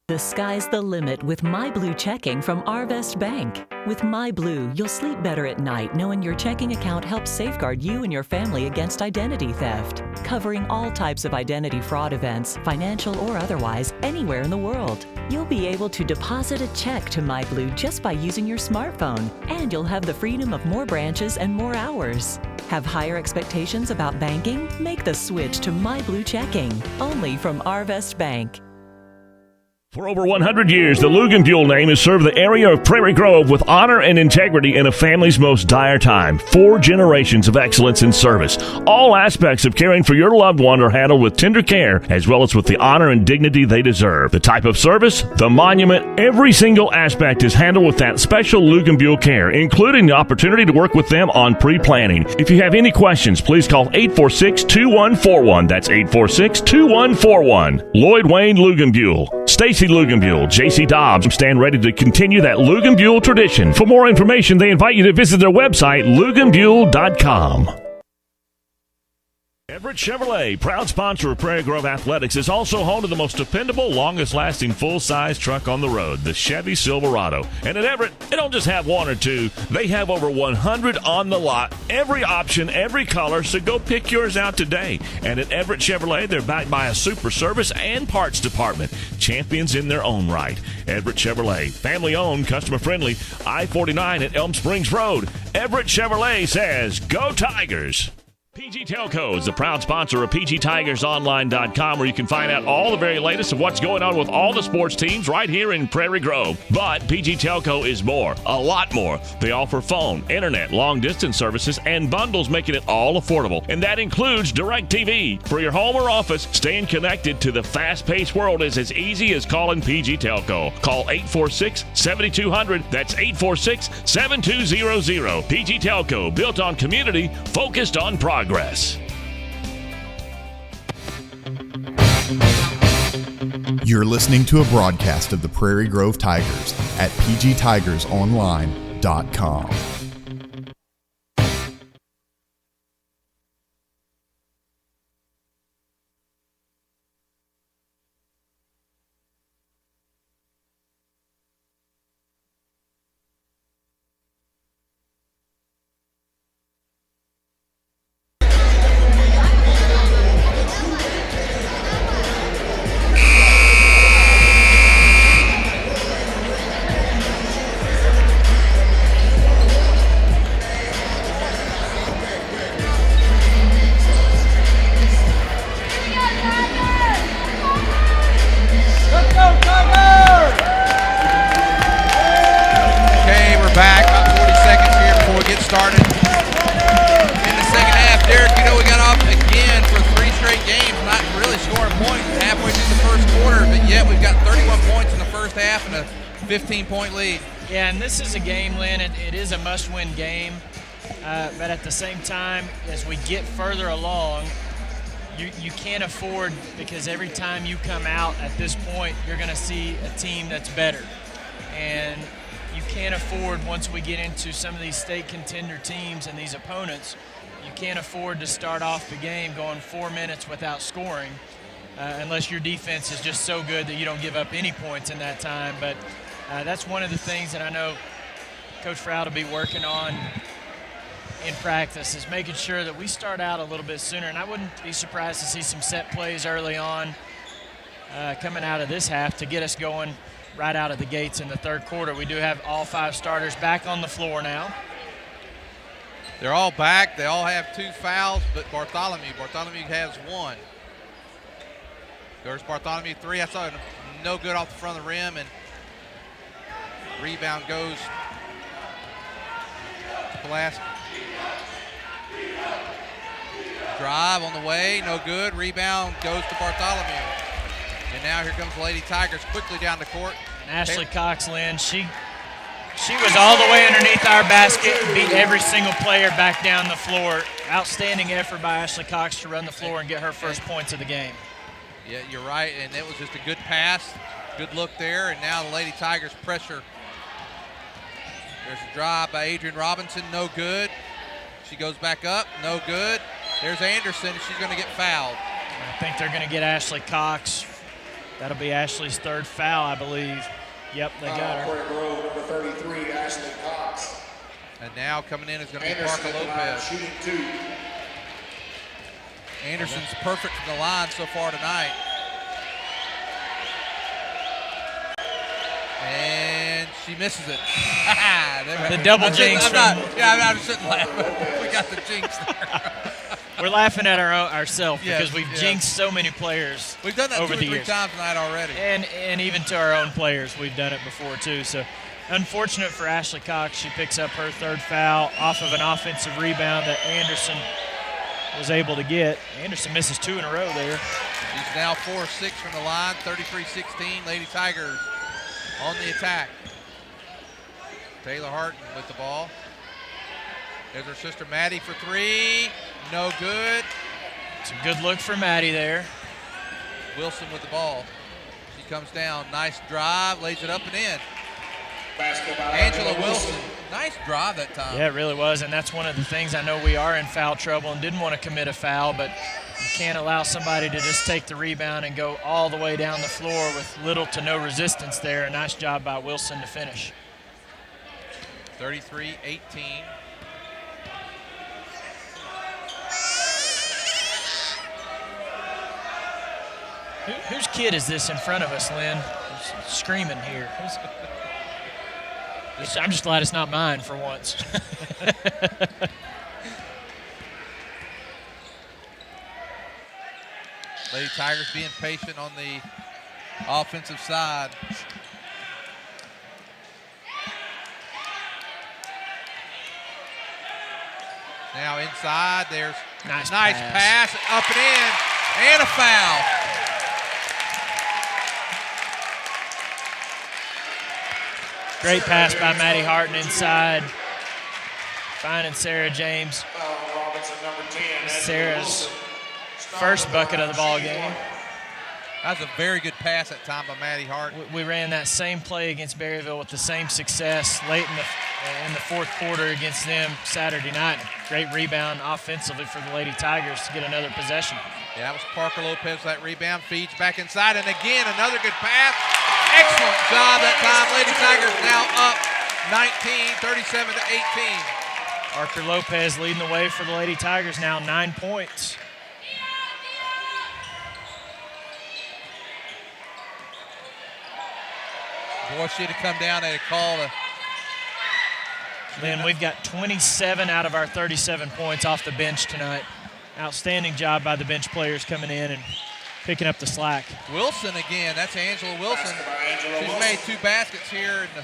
[SPEAKER 14] The sky's the limit with MyBlue checking from Arvest Bank. With MyBlue, you'll sleep better at night knowing your checking account helps safeguard you and your family against identity theft, covering all types of identity fraud events, financial or otherwise, anywhere in the world. You'll be able to deposit a check to MyBlue just by using your smartphone, and you'll have the freedom of more branches and more hours. Have higher expectations about banking? Make the switch to MyBlue checking, only from Arvest Bank.
[SPEAKER 6] For over 100 years, the Luganbuehl name has served the area of Prairie Grove with honor and integrity in a family's most dire time. 4 generations of excellence in service. All aspects of caring for your loved one are handled with tender care, as well as with the honor and dignity they deserve. The type of service, the monument, every single aspect is handled with that special Luganbuehl care, including the opportunity to work with them on pre-planning. If you have any questions, please call 846-2141. That's 846-2141. Lloyd Wayne Luganbuehl. Stacy Luganbuehl, J.C. Dobbs stand ready to continue that Luganbuehl tradition. For more information, they invite you to visit their website, luganbuehl.com. Everett Chevrolet, proud sponsor of Prairie Grove Athletics, is also home to the most dependable, longest-lasting full-size truck on the road, the Chevy Silverado. And at Everett, they don't just have 1 or 2. They have over 100 on the lot, every option, every color, so go pick yours out today. And at Everett Chevrolet, they're backed by a super service and parts department, champions in their own right. Everett Chevrolet, family-owned, customer-friendly, I-49 at Elm Springs Road. Everett Chevrolet says, go Tigers! PG Telco is the proud sponsor of PGTigersOnline.com, where you can find out all the very latest of what's going on with all the sports teams right here in Prairie Grove. But PG Telco is more, a lot more. They offer phone, internet, long-distance services, and bundles, making it all affordable. And that includes DirecTV. For your home or office, staying connected to the fast-paced world is as easy as calling PG Telco. Call 846-7200. That's 846-7200. PG Telco, built on community, focused on progress.
[SPEAKER 7] You're listening to a broadcast of the Prairie Grove Tigers at pgtigersonline.com.
[SPEAKER 1] first half and a 15-point lead.
[SPEAKER 2] Yeah, and this is a game, Lynn. It is a must-win game. But at the same time, as we get further along, you can't afford, because every time you come out at this point, you're going to see a team that's better. And you can't afford, once we get into some of these state contender teams and these opponents, you can't afford to start off the game going 4 minutes without scoring unless your defense is just so good that you don't give up any points in that time. But that's one of the things that I know Coach Froud will be working on in practice is making sure that we start out a little bit sooner, and I wouldn't be surprised to see some set plays early on coming out of this half to get us going right out of the gates in the third quarter. We do have all 5 starters back on the floor now.
[SPEAKER 1] They're all back. They all have 2 fouls, but Bartholomew has 1. There's Bartholomew 3. I saw it no good off the front of the rim, and rebound goes to Pulaski. Drive on the way, no good. Rebound goes to Bartholomew. And now here comes the Lady Tigers quickly down the court.
[SPEAKER 2] And Ashley Cox, Lynn, she was all the way underneath our basket and beat every single player back down the floor. Outstanding effort by Ashley Cox to run the floor and get her first points of the game.
[SPEAKER 1] Yeah, you're right, and it was just a good pass, good look there, and now the Lady Tigers pressure. There's a drive by Adrian Robinson, no good. She goes back up, no good. There's Anderson, she's going to get fouled.
[SPEAKER 2] I think they're going to get Ashley Cox. That'll be Ashley's 3rd foul, I believe. Yep, they got her.
[SPEAKER 3] Prairie Grove, number 33, Ashley Cox.
[SPEAKER 1] And now coming in is going to be
[SPEAKER 3] Anderson
[SPEAKER 1] Parker Lopez.
[SPEAKER 3] shooting 2.
[SPEAKER 1] Anderson's perfect from the line so far tonight. And she misses it.
[SPEAKER 2] The double jinx.
[SPEAKER 1] I shouldn't laugh. We got the jinx there.
[SPEAKER 2] We're laughing at ourselves because we've
[SPEAKER 1] yes.
[SPEAKER 2] jinxed so many players.
[SPEAKER 1] We've done that
[SPEAKER 2] over
[SPEAKER 1] 2 or
[SPEAKER 2] the
[SPEAKER 1] 3
[SPEAKER 2] years.
[SPEAKER 1] times tonight already.
[SPEAKER 2] And even to our own players, we've done it before too. So unfortunate for Ashley Cox. She picks up her 3rd foul off of an offensive rebound that Anderson was able to get. Anderson misses 2 in a row there.
[SPEAKER 1] She's now 4-6 from the line, 33-16. Lady Tigers on the attack. Taylor Harton with the ball. There's her sister Maddie for 3. No good.
[SPEAKER 2] It's a good look for Maddie there.
[SPEAKER 1] Wilson with the ball. She comes down. Nice drive. Lays it up and in. Angela Wilson. Nice drive that time.
[SPEAKER 2] Yeah, it really was. And that's one of the things. I know we are in foul trouble and didn't want to commit a foul, but you can't allow somebody to just take the rebound and go all the way down the floor with little to no resistance there. A nice job by Wilson to finish.
[SPEAKER 1] 33-18.
[SPEAKER 2] Whose kid is this in front of us, Lynn? Who's screaming here? I'm just glad it's not mine for once.
[SPEAKER 1] Lady Tigers being patient on the offensive side. Now inside, there's
[SPEAKER 2] nice
[SPEAKER 1] pass, up and in, and a foul.
[SPEAKER 2] Great pass by Maddie Harton inside. Finding Sarah James.
[SPEAKER 3] Robinson, number 10.
[SPEAKER 2] Sarah's first bucket of the ball game.
[SPEAKER 1] That was a very good pass that time by Maddie Harton.
[SPEAKER 2] We ran that same play against Berryville with the same success late in the 4th quarter against them Saturday night. Great rebound offensively for the Lady Tigers to get another possession.
[SPEAKER 1] Yeah, that was Parker Lopez, that rebound, feeds back inside, and again, another good pass. Excellent job that time. Lady Tigers now up 19, 37-18.
[SPEAKER 2] Parker Lopez leading the way for the Lady Tigers now, 9 points.
[SPEAKER 1] Boy, she'd have come down and called a...
[SPEAKER 2] Lynn, we've got 27 out of our 37 points off the bench tonight. Outstanding job by the bench players coming in and picking up the slack.
[SPEAKER 1] Wilson again. That's Angela Wilson. She's made 2 baskets here in the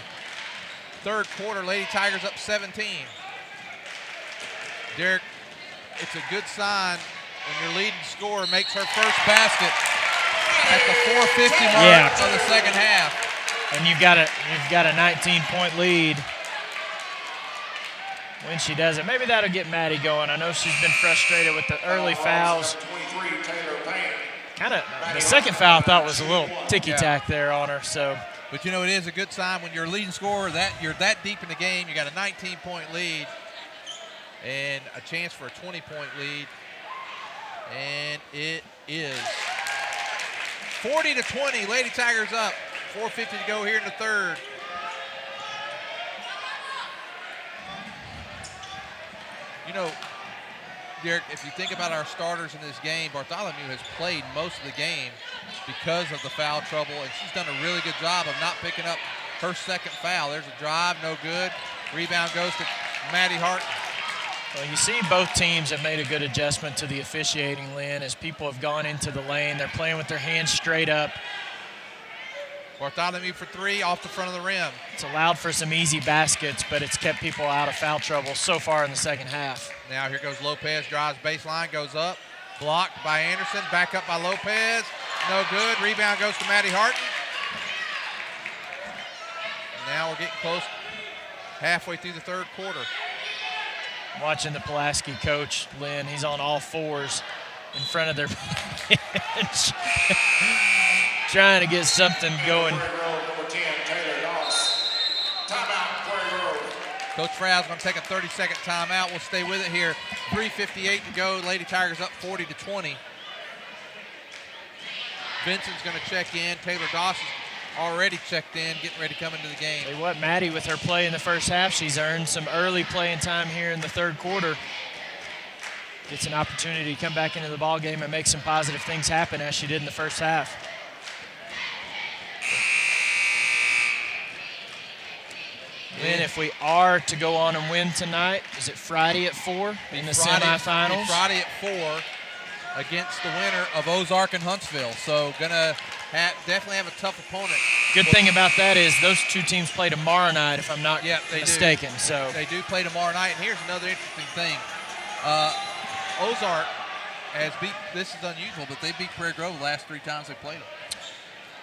[SPEAKER 1] 3rd quarter. Lady Tigers up 17. Derek, it's a good sign when your leading scorer makes her first basket at the 4:50 mark of the second half.
[SPEAKER 2] And you've got a 19-point lead when she does it. Maybe that'll get Maddie going. I know she's been frustrated with the early fouls. The second foul I thought was a little ticky-tack there on her. So,
[SPEAKER 1] but you know, it is a good sign when you're leading scorer you're that deep in the game. You got a 19-point lead and a chance for a 20-point lead, and it is 40-20. Lady Tigers up. 4:50 to go here in the 3rd. You know, Derek, if you think about our starters in this game, Bartholomew has played most of the game because of the foul trouble, and she's done a really good job of not picking up her second foul. There's a drive, no good. Rebound goes to Maddie Hart.
[SPEAKER 2] Well, you see both teams have made a good adjustment to the officiating, Lynn, as people have gone into the lane. They're playing with their hands straight up.
[SPEAKER 1] Bartholomew for three off the front of the rim.
[SPEAKER 2] It's allowed for some easy baskets, but it's kept people out of foul trouble so far in the second half.
[SPEAKER 1] Now here goes Lopez, drives baseline, goes up. Blocked by Anderson, back up by Lopez. No good. Rebound goes to Maddie Harton. Now we're getting close halfway through the third quarter.
[SPEAKER 2] Watching the Pulaski coach, Lynn, he's on all fours in front of their bench. Trying to get something going.
[SPEAKER 1] Coach Frown's going to take a 30-second timeout. We'll stay with it here. 3:58 to go. Lady Tigers up 40-20. Vincent's going to check in. Taylor Dawson's already checked in, getting ready to come into the game.
[SPEAKER 2] Tell you what, Maddie, with her play in the first half, she's earned some early playing time here in the third quarter. Gets an opportunity to come back into the ball game and make some positive things happen as she did in the first half. Then if we are to go on and win tonight, is it Friday at 4 in the semifinals?
[SPEAKER 1] Friday at 4 against the winner of Ozark and Huntsville. So gonna definitely have a tough opponent.
[SPEAKER 2] Good thing about that is those two teams play tomorrow night, if I'm not mistaken. So
[SPEAKER 1] they do play tomorrow night. And here's another interesting thing: Ozark has beat. This is unusual, but they beat Prairie Grove the last 3 times they played them.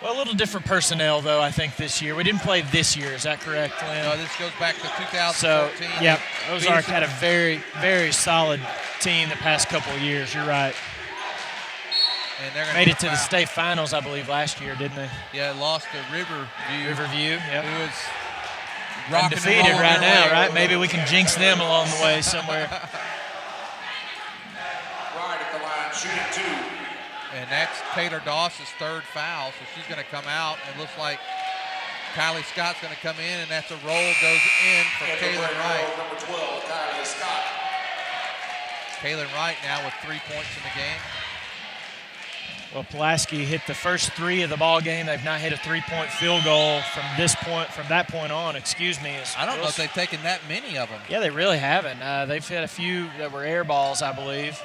[SPEAKER 2] Well, a little different personnel, though, I think, this year. We didn't play this year. Is that correct, Lynn?
[SPEAKER 1] No, this goes back to 2014.
[SPEAKER 2] So, yep, Ozark had a very, very solid team the past couple of years. You're right.
[SPEAKER 1] And they're
[SPEAKER 2] made it to the state finals, I believe, last year, didn't they?
[SPEAKER 1] Yeah, lost to Riverview.
[SPEAKER 2] Yep.
[SPEAKER 1] Who is
[SPEAKER 2] undefeated right now, right? Maybe we can jinx them along the way somewhere.
[SPEAKER 3] Right at the line, shooting 2.
[SPEAKER 1] And that's Taylor Doss's third foul, so she's going to come out. It looks like Kylie Scott's going to come in, and that's a roll goes in for Kaylin Wright.
[SPEAKER 3] Number 12, Kylie Scott.
[SPEAKER 1] Kaylin Wright now with 3 points in the game.
[SPEAKER 2] Well, Pulaski hit the first 3 of the ball game. They've not hit a 3-point field goal from that point on. Excuse me.
[SPEAKER 1] I don't know if they've taken that many of them.
[SPEAKER 2] Yeah, they really haven't. They've hit a few that were air balls, I believe.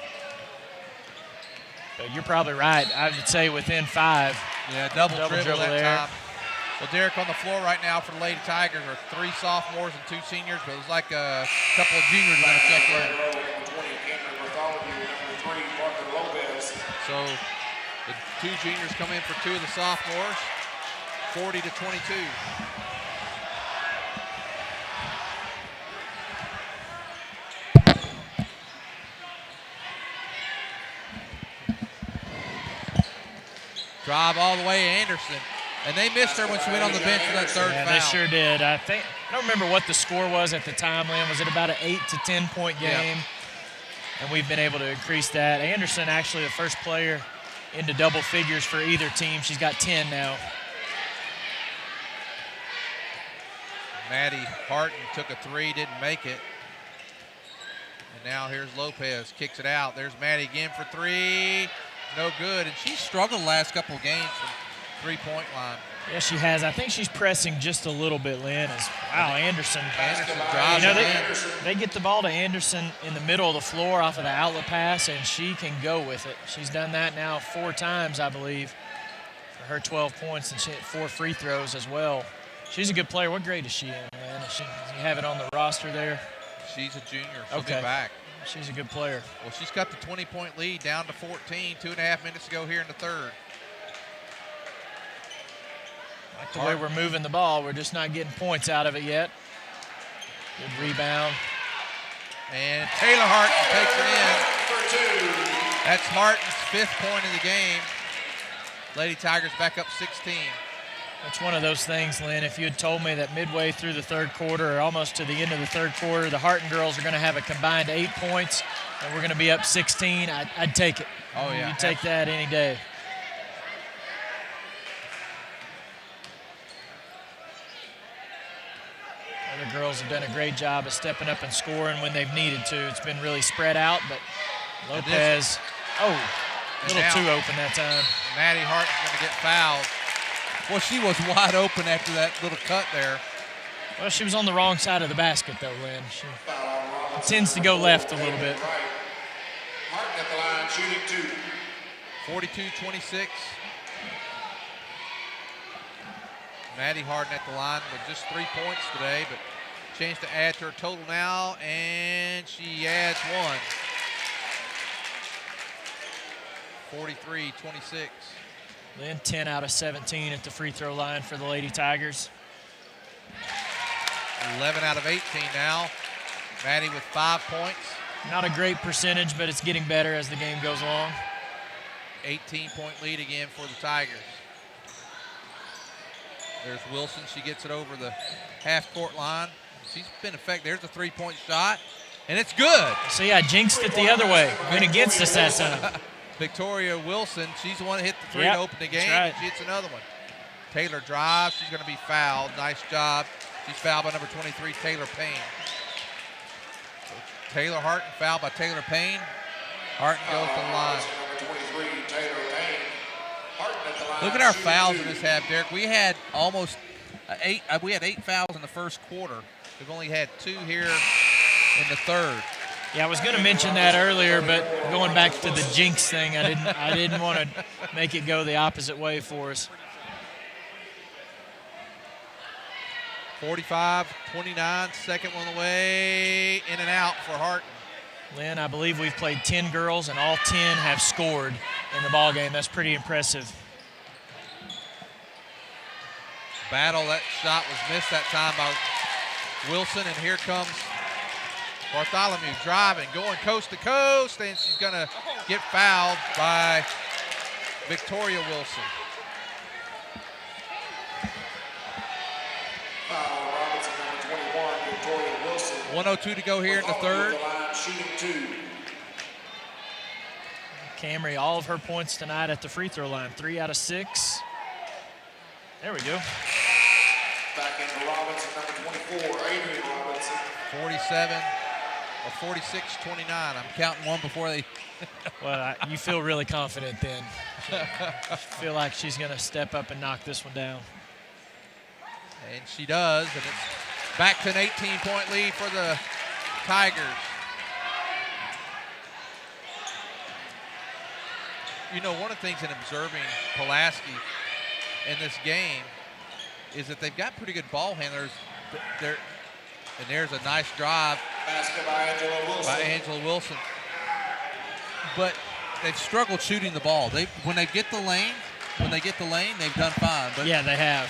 [SPEAKER 2] But you're probably right. I would say within 5.
[SPEAKER 1] Yeah, double dribble that
[SPEAKER 2] there.
[SPEAKER 1] time. Well, Derek, on the floor right now for the Lady Tigers are 3 sophomores and 2 seniors, but it was like a couple of juniors going to check in. So the 2 juniors come in for 2 of the sophomores, 40-22. Drive all the way, Anderson. And they missed her when she went on the bench for that third foul.
[SPEAKER 2] They sure did. I don't remember what the score was at the time, Lynn. Was it about an 8 to 10 point game?
[SPEAKER 1] Yep.
[SPEAKER 2] And we've been able to increase that. Anderson actually the first player into double figures for either team. She's got 10 now.
[SPEAKER 1] Maddie Harton took a 3, didn't make it. And now here's Lopez, kicks it out. There's Maddie again for 3. No good, and she's struggled the last couple of games from 3-point line.
[SPEAKER 2] Yeah, she has. I think she's pressing just a little bit, Lynn. Anderson
[SPEAKER 1] drives
[SPEAKER 2] they get the ball to Anderson in the middle of the floor off of the outlet pass, and she can go with it. She's done that now 4 times, I believe, for her 12 points, and she hit 4 free throws as well. She's a good player. What grade is she in, man? You have it on the roster there?
[SPEAKER 1] She's a junior. She'll be back.
[SPEAKER 2] She's a good player.
[SPEAKER 1] Well, she's got the 20-point lead down to 14, 2.5 minutes to go here in the third.
[SPEAKER 2] Like the way we're moving the ball, we're just not getting points out of it yet. Good rebound.
[SPEAKER 1] And Taylor Harton takes it in. That's Harton's 5th point of the game. Lady Tigers back up 16.
[SPEAKER 2] It's one of those things, Lynn, if you had told me that midway through the third quarter or almost to the end of the third quarter, the Harton girls are going to have a combined 8 points and we're going to be up 16, I'd take it.
[SPEAKER 1] Oh, yeah.
[SPEAKER 2] You'd take that any day. They're girls have done a great job of stepping up and scoring when they've needed to. It's been really spread out, but Lopez, a little too open that time.
[SPEAKER 1] Maddie Hart's going to get fouled. Well, she was wide open after that little cut there.
[SPEAKER 2] Well, she was on the wrong side of the basket, though, Lynn. She tends to go left a little bit.
[SPEAKER 3] Harton at the line, shooting 2.
[SPEAKER 1] 42-26. Maddie Harden at the line with just 3 points today, but chance to add to her total now, and she adds one. 43-26.
[SPEAKER 2] Lynn, 10 out of 17 at the free throw line for the Lady Tigers.
[SPEAKER 1] 11 out of 18 now. Maddie with 5 points.
[SPEAKER 2] Not a great percentage, but it's getting better as the game goes along.
[SPEAKER 1] 18-point lead again for the Tigers. There's Wilson. She gets it over the half-court line. She's been effective. There's a three-point shot, and it's good.
[SPEAKER 2] See, I jinxed it the other way. Went against us that time.
[SPEAKER 1] Victoria Wilson, she's the one that hit the three
[SPEAKER 2] Yep,
[SPEAKER 1] to open the game.
[SPEAKER 2] that's right.
[SPEAKER 1] She hits another one. Taylor drives. She's going to be fouled. Nice job. She's fouled by number 23, Taylor Payne. So Taylor Harton fouled by Taylor Payne. Harton goes to the line.
[SPEAKER 3] Number 23, Taylor Payne. Harton at the line.
[SPEAKER 1] Look at our
[SPEAKER 3] shooting
[SPEAKER 1] fouls
[SPEAKER 3] 2.
[SPEAKER 1] in this half, Derek. We had almost eight. We had 8 fouls in the first quarter. We've only had 2 here in the third.
[SPEAKER 2] Yeah, I was going to mention that earlier, but going back to the jinx thing, I didn't want to make it go the opposite way for us.
[SPEAKER 1] 45-29, second one away, in and out for Harton.
[SPEAKER 2] Lynn, I believe we've played 10 girls, and all 10 have scored in the ballgame. That's pretty impressive.
[SPEAKER 1] Battle, that shot was missed that time by Wilson, and here comes Bartholomew driving, going coast to coast, and she's going to get fouled by Victoria Wilson.
[SPEAKER 3] Foul, Robinson, number 21, Victoria Wilson.
[SPEAKER 1] 1:02 to go here in the third.
[SPEAKER 3] At the line, shooting 2.
[SPEAKER 2] Camry, all of her points tonight at the free throw line, 3 out of 6. There we go.
[SPEAKER 3] Back into Robinson, number 24, Adrian Robinson.
[SPEAKER 1] 47 or 46-29. I'm counting one before they.
[SPEAKER 2] Well, you feel really confident then. I feel like she's going to step up and knock this one down.
[SPEAKER 1] And she does, and it's back to an 18-point lead for the Tigers. You know, one of the things in observing Pulaski in this game is that they've got pretty good ball handlers. And there's a nice drive
[SPEAKER 3] Basket by Angela Wilson.
[SPEAKER 1] But they've struggled shooting the ball. When they get the lane, they've done fine. But
[SPEAKER 2] yeah, they have.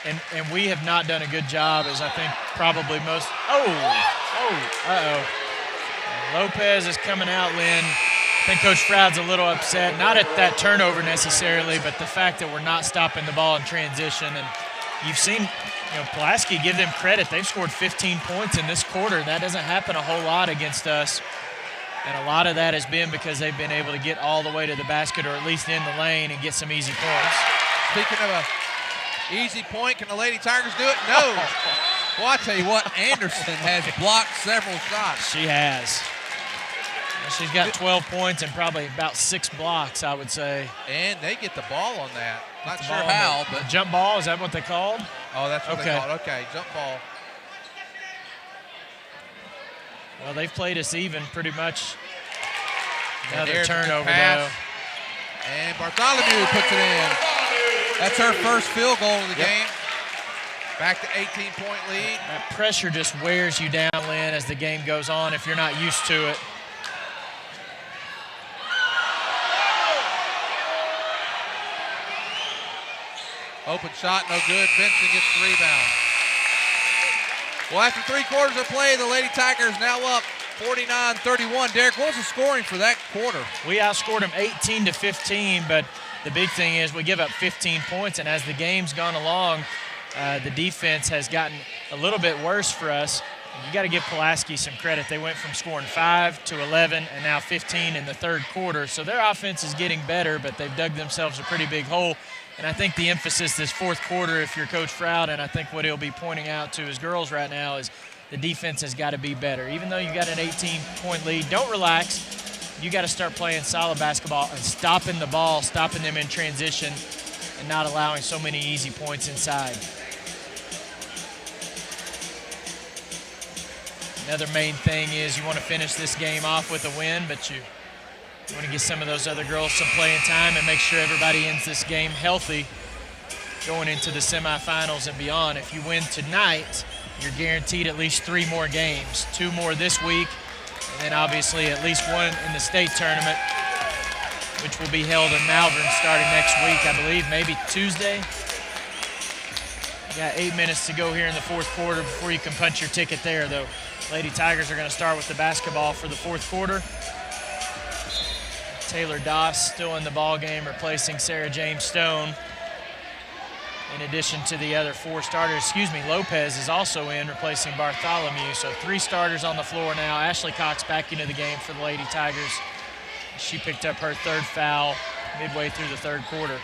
[SPEAKER 2] And we have not done a good job, as I think probably most. Lopez is coming out, Lynn. I think Coach Froud's a little upset, not at that turnover necessarily, but the fact that we're not stopping the ball in transition. And you've seen, Pulaski, give them credit. They've scored 15 points in this quarter. That doesn't happen a whole lot against us. And a lot of that has been because they've been able to get all the way to the basket or at least in the lane and get some easy points.
[SPEAKER 1] Speaking of a easy point, can the Lady Tigers do it? No. Well, I tell you what, Anderson has blocked several shots.
[SPEAKER 2] She has. She's got 12 points and probably about 6 blocks, I would say.
[SPEAKER 1] And they get the ball on that. Not sure
[SPEAKER 2] ball
[SPEAKER 1] how, but
[SPEAKER 2] jump ball, is that what they called?
[SPEAKER 1] Oh, that's what they called. Okay, jump ball.
[SPEAKER 2] Well, they've played us even pretty much. Another
[SPEAKER 1] There's a good
[SPEAKER 2] turnover,
[SPEAKER 1] pass.
[SPEAKER 2] though.
[SPEAKER 1] And Bartholomew puts it in. That's her first field goal of the game. Back to 18-point lead.
[SPEAKER 2] That pressure just wears you down, Lynn, as the game goes on if you're not used to it.
[SPEAKER 1] Open shot, no good. Benson gets the rebound. Well, after 3 quarters of play, the Lady Tigers now up 49-31. Derek, what was the scoring for that quarter?
[SPEAKER 2] We outscored them 18-15, but the big thing is we give up 15 points, and as the game's gone along, the defense has gotten a little bit worse for us. You got to give Pulaski some credit. They went from scoring 5 to 11 and now 15 in the third quarter. So their offense is getting better, but they've dug themselves a pretty big hole. And I think the emphasis this fourth quarter, if you're Coach Froud, and I think what he'll be pointing out to his girls right now is the defense has got to be better. Even though you've got an 18-point lead, don't relax. You got to start playing solid basketball and stopping the ball, stopping them in transition, and not allowing so many easy points inside. Another main thing is you want to finish this game off with a win, but you want to get some of those other girls some playing time and make sure everybody ends this game healthy going into the semifinals and beyond. If you win tonight, you're guaranteed at least 3 more games, 2 more this week, and then obviously at least 1 in the state tournament, which will be held in Malvern starting next week, I believe, maybe Tuesday. You got 8 minutes to go here in the fourth quarter before you can punch your ticket there, though. Lady Tigers are going to start with the basketball for the fourth quarter. Taylor Doss still in the ball game, replacing Sarah James Stone. In addition to the other 4 starters, Lopez is also in, replacing Bartholomew. So 3 starters on the floor now. Ashley Cox back into the game for the Lady Tigers. She picked up her 3rd foul midway through the 3rd quarter.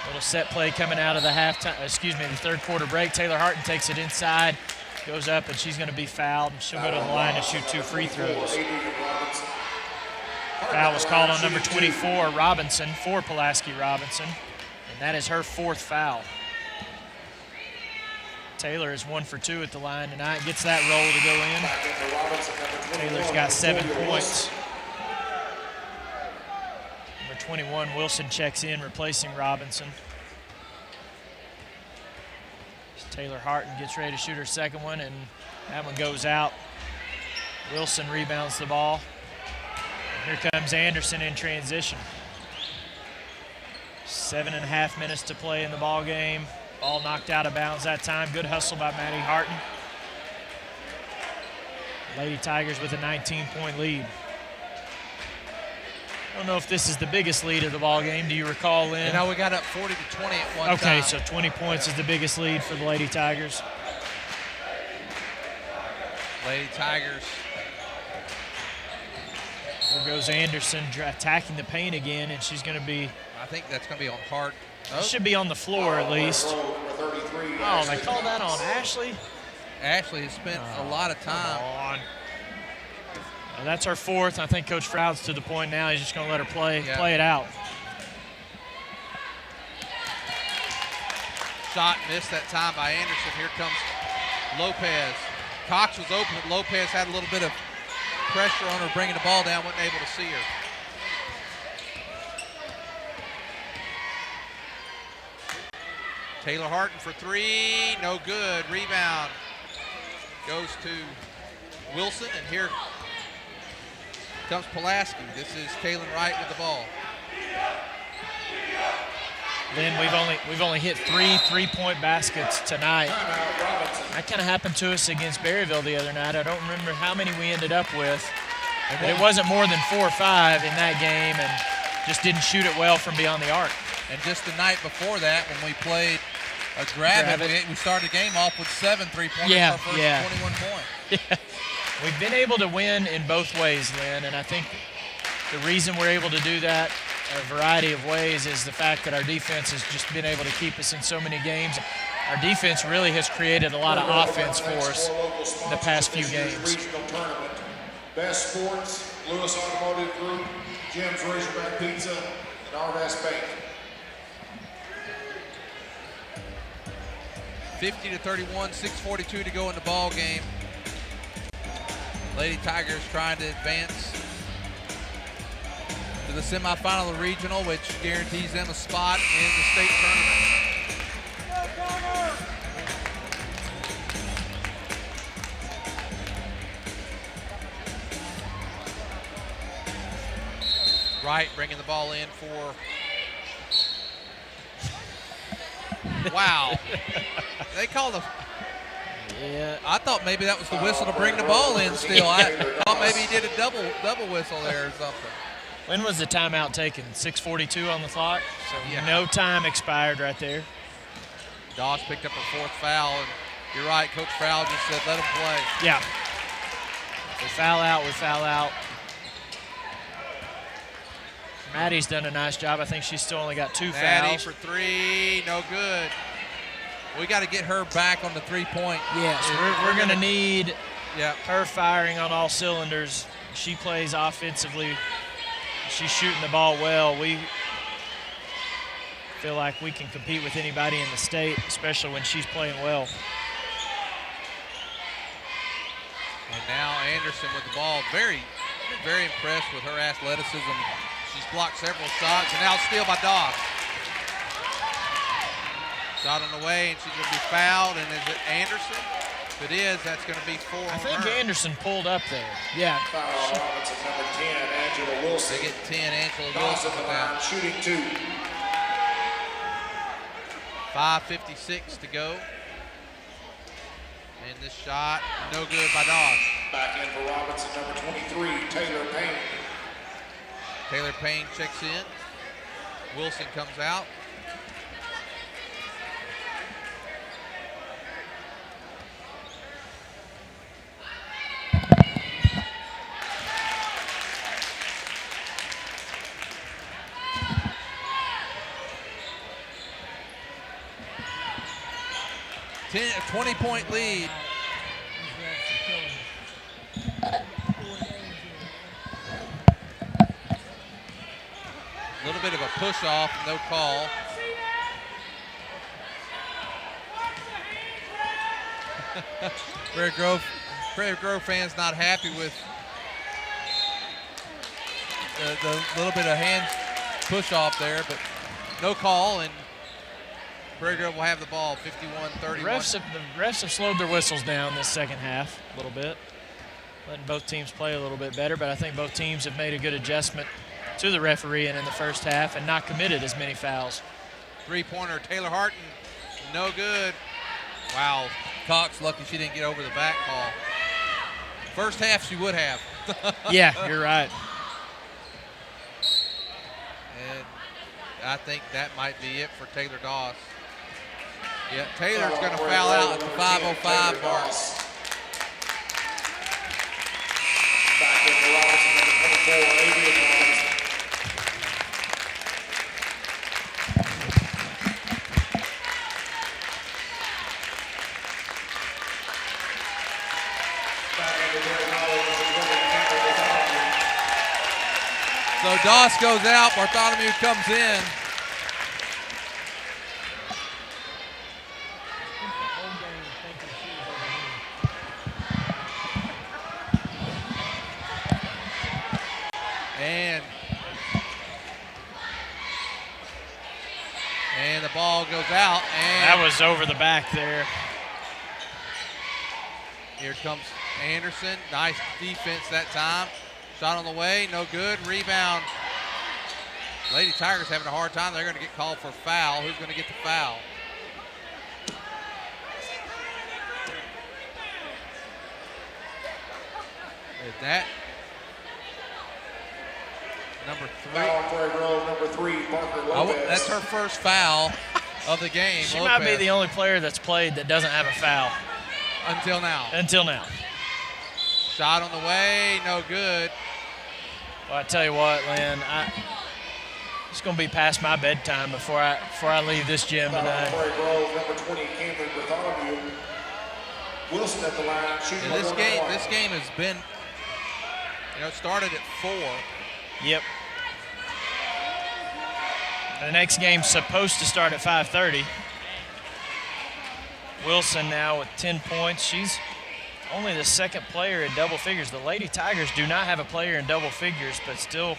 [SPEAKER 2] Little set play coming out of the the 3rd quarter break. Taylor Harton takes it inside, goes up, and she's going to be fouled. And she'll go to the line and shoot 2 free throws. Foul was called on number 24, Robinson, for Pulaski Robinson, and that is her 4th foul. Taylor is 1 for 2 at the line tonight, gets that roll to go in. Taylor's got 7 points. Number 21, Wilson, checks in, replacing Robinson. Taylor Harton gets ready to shoot her 2nd one, and that one goes out. Wilson rebounds the ball. Here comes Anderson in transition. 7.5 minutes to play in the ball game. Ball knocked out of bounds that time. Good hustle by Maddie Harton. Lady Tigers with a 19-point lead. I don't know if this is the biggest lead of the ball game. Do you recall, Lynn?
[SPEAKER 1] You know, we got up 40 to 20 at one time.
[SPEAKER 2] Okay, so 20 points is the biggest lead for the Lady Tigers.
[SPEAKER 1] Lady Tigers.
[SPEAKER 2] There goes Anderson attacking the paint again, and she's going to be...
[SPEAKER 1] I think that's going to be on Hart.
[SPEAKER 2] Oh. Should be on the floor at least. Oh, they called that on Ashley?
[SPEAKER 1] Ashley has spent a lot of time.
[SPEAKER 2] Come on. That's her 4th. I think Coach Froud's to the point now. He's just going to let her play it out.
[SPEAKER 1] Shot missed that time by Anderson. Here comes Lopez. Cox was open, but Lopez had a little bit of pressure on her, bringing the ball down, wasn't able to see her. Taylor Harton for 3, no good. Rebound goes to Wilson, and here comes Pulaski. This is Kaylin Wright with the ball.
[SPEAKER 2] Lynn, we've only hit 3 3-point baskets tonight. That kind of happened to us against Berryville the other night. I don't remember how many we ended up with, but it wasn't more than 4 or 5 in that game, and just didn't shoot it well from beyond the arc.
[SPEAKER 1] And just the night before that, when we played Grab It, we started the game off with 7 3-pointers, our first 21 points.
[SPEAKER 2] Yeah. We've been able to win in both ways, Lynn, and I think the reason we're able to do that a variety of ways is the fact that our defense has just been able to keep us in so many games. Our defense really has created a lot of offense for us in the past few games.
[SPEAKER 3] Best Sports, Lewis Automotive Group, Jim's Razorback Pizza, and Arvest Bank.
[SPEAKER 1] 50 to 31, 6:42 to go in the ball game. Lady Tigers trying to advance to the semifinal of the regional, which guarantees them a spot in the state tournament. Wright bringing the ball in for... Wow. They called a...
[SPEAKER 2] Yeah.
[SPEAKER 1] I thought maybe that was the whistle to bring the ball in still. I thought maybe he did a double whistle there or something.
[SPEAKER 2] When was the timeout taken? 6:42 on the clock? So no time expired right there.
[SPEAKER 1] Doss picked up her 4th foul, and you're right, Coach Froud just said let him play.
[SPEAKER 2] Yeah. We foul out, we foul out. Maddie's done a nice job. I think she's still only got 2
[SPEAKER 1] Maddie
[SPEAKER 2] fouls.
[SPEAKER 1] for 3, no good. We got to get her back on the 3-point.
[SPEAKER 2] Yes, we're going to need
[SPEAKER 1] Yep.
[SPEAKER 2] her firing on all cylinders. She plays offensively. She's shooting the ball well. We feel like we can compete with anybody in the state, especially when she's playing well.
[SPEAKER 1] And now Anderson with the ball. Very impressed with her athleticism. She's blocked several shots, and now steal by Doss. Shot on the way, and she's going to be fouled. And is it Anderson? If it is, that's going to be 4 on her.
[SPEAKER 2] I think Anderson pulled up there. Yeah.
[SPEAKER 3] Foul on Robinson, number 10, Angela Wilson.
[SPEAKER 1] They get 10, Angela
[SPEAKER 3] Dawson
[SPEAKER 1] Wilson.
[SPEAKER 3] the line, shooting 2.
[SPEAKER 1] 5:56 to go. And this shot, no good by Doss.
[SPEAKER 3] Back in for Robinson, number 23, Taylor Payne.
[SPEAKER 1] Taylor Payne checks in. Wilson comes out. A 20-point lead. A little bit of a push off, no call. Prairie Grove fans not happy with the little bit of hand push off there, but no call, and Prairie Grove will have the ball, 51-31.
[SPEAKER 2] The refs have slowed their whistles down this second half a little bit, letting both teams play a little bit better, but I think both teams have made a good adjustment to the refereeing in the first half and not committed as many fouls.
[SPEAKER 1] 3-pointer, Taylor Harton, no good. Wow, Cox lucky she didn't get over the back call. First half she would have.
[SPEAKER 2] Yeah, you're right.
[SPEAKER 1] And I think that might be it for Taylor Doss. Yeah, Taylor's going to foul out at the 5:05 mark.
[SPEAKER 3] Back in for Robinson, number 24, Adrian Robinson. Back in for Derek Howell, number 20,
[SPEAKER 1] So Doss goes out, Bartholomew comes in. And the ball goes out. And
[SPEAKER 2] that was over the back there.
[SPEAKER 1] Here comes Anderson. Nice defense that time. Shot on the way, no good. Rebound. Lady Tigers having a hard time. They're going to get called for foul. Who's going to get the foul? Is that number 3?
[SPEAKER 3] Foul on Prairie Grove, number 3, Parker Lopez.
[SPEAKER 1] That's her first foul of the game.
[SPEAKER 2] She
[SPEAKER 1] Lopez.
[SPEAKER 2] might be the only player that's played that doesn't have a foul.
[SPEAKER 1] Until now.
[SPEAKER 2] Until now.
[SPEAKER 1] Shot on the way, no good.
[SPEAKER 2] Well, I tell you what, Lynn, it's going to be past my bedtime before I leave this gym tonight.
[SPEAKER 3] Prairie Grove, number 20, Cameron Bartholomew. Wilson at the line, shooting
[SPEAKER 1] this game has been, it started at 4.
[SPEAKER 2] Yep. The next game's supposed to start at 5:30. Wilson now with 10 points. She's only the second player in double figures. The Lady Tigers do not have a player in double figures, but still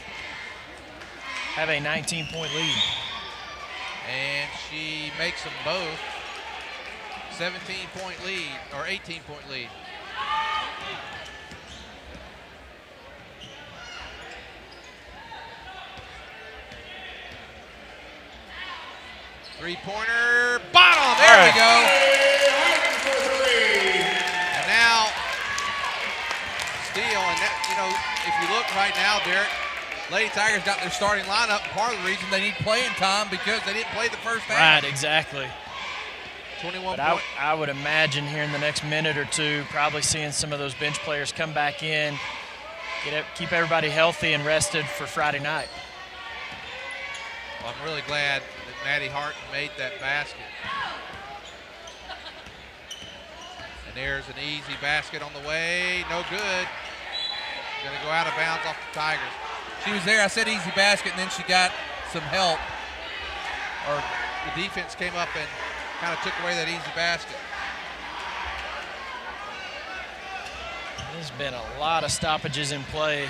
[SPEAKER 2] have a 19-point lead.
[SPEAKER 1] And she makes them both. 17-point lead, or 18-point lead. Three-pointer, bottom, there we go. And now, steal, and that, if you look right now, Derek, Lady Tigers got their starting lineup. Part of the reason they need playing time because they didn't play the first half.
[SPEAKER 2] Right, exactly.
[SPEAKER 1] 21
[SPEAKER 2] but I would imagine here in the next minute or two, probably seeing some of those bench players come back in, keep everybody healthy and rested for Friday night.
[SPEAKER 1] Well, I'm really glad that Maddie Harton made that basket. And there's an easy basket on the way. No good. Going to go out of bounds off the Tigers. She was there. I said easy basket, and then she got some help. Or the defense came up and kind of took away that easy basket.
[SPEAKER 2] There's been a lot of stoppages in play.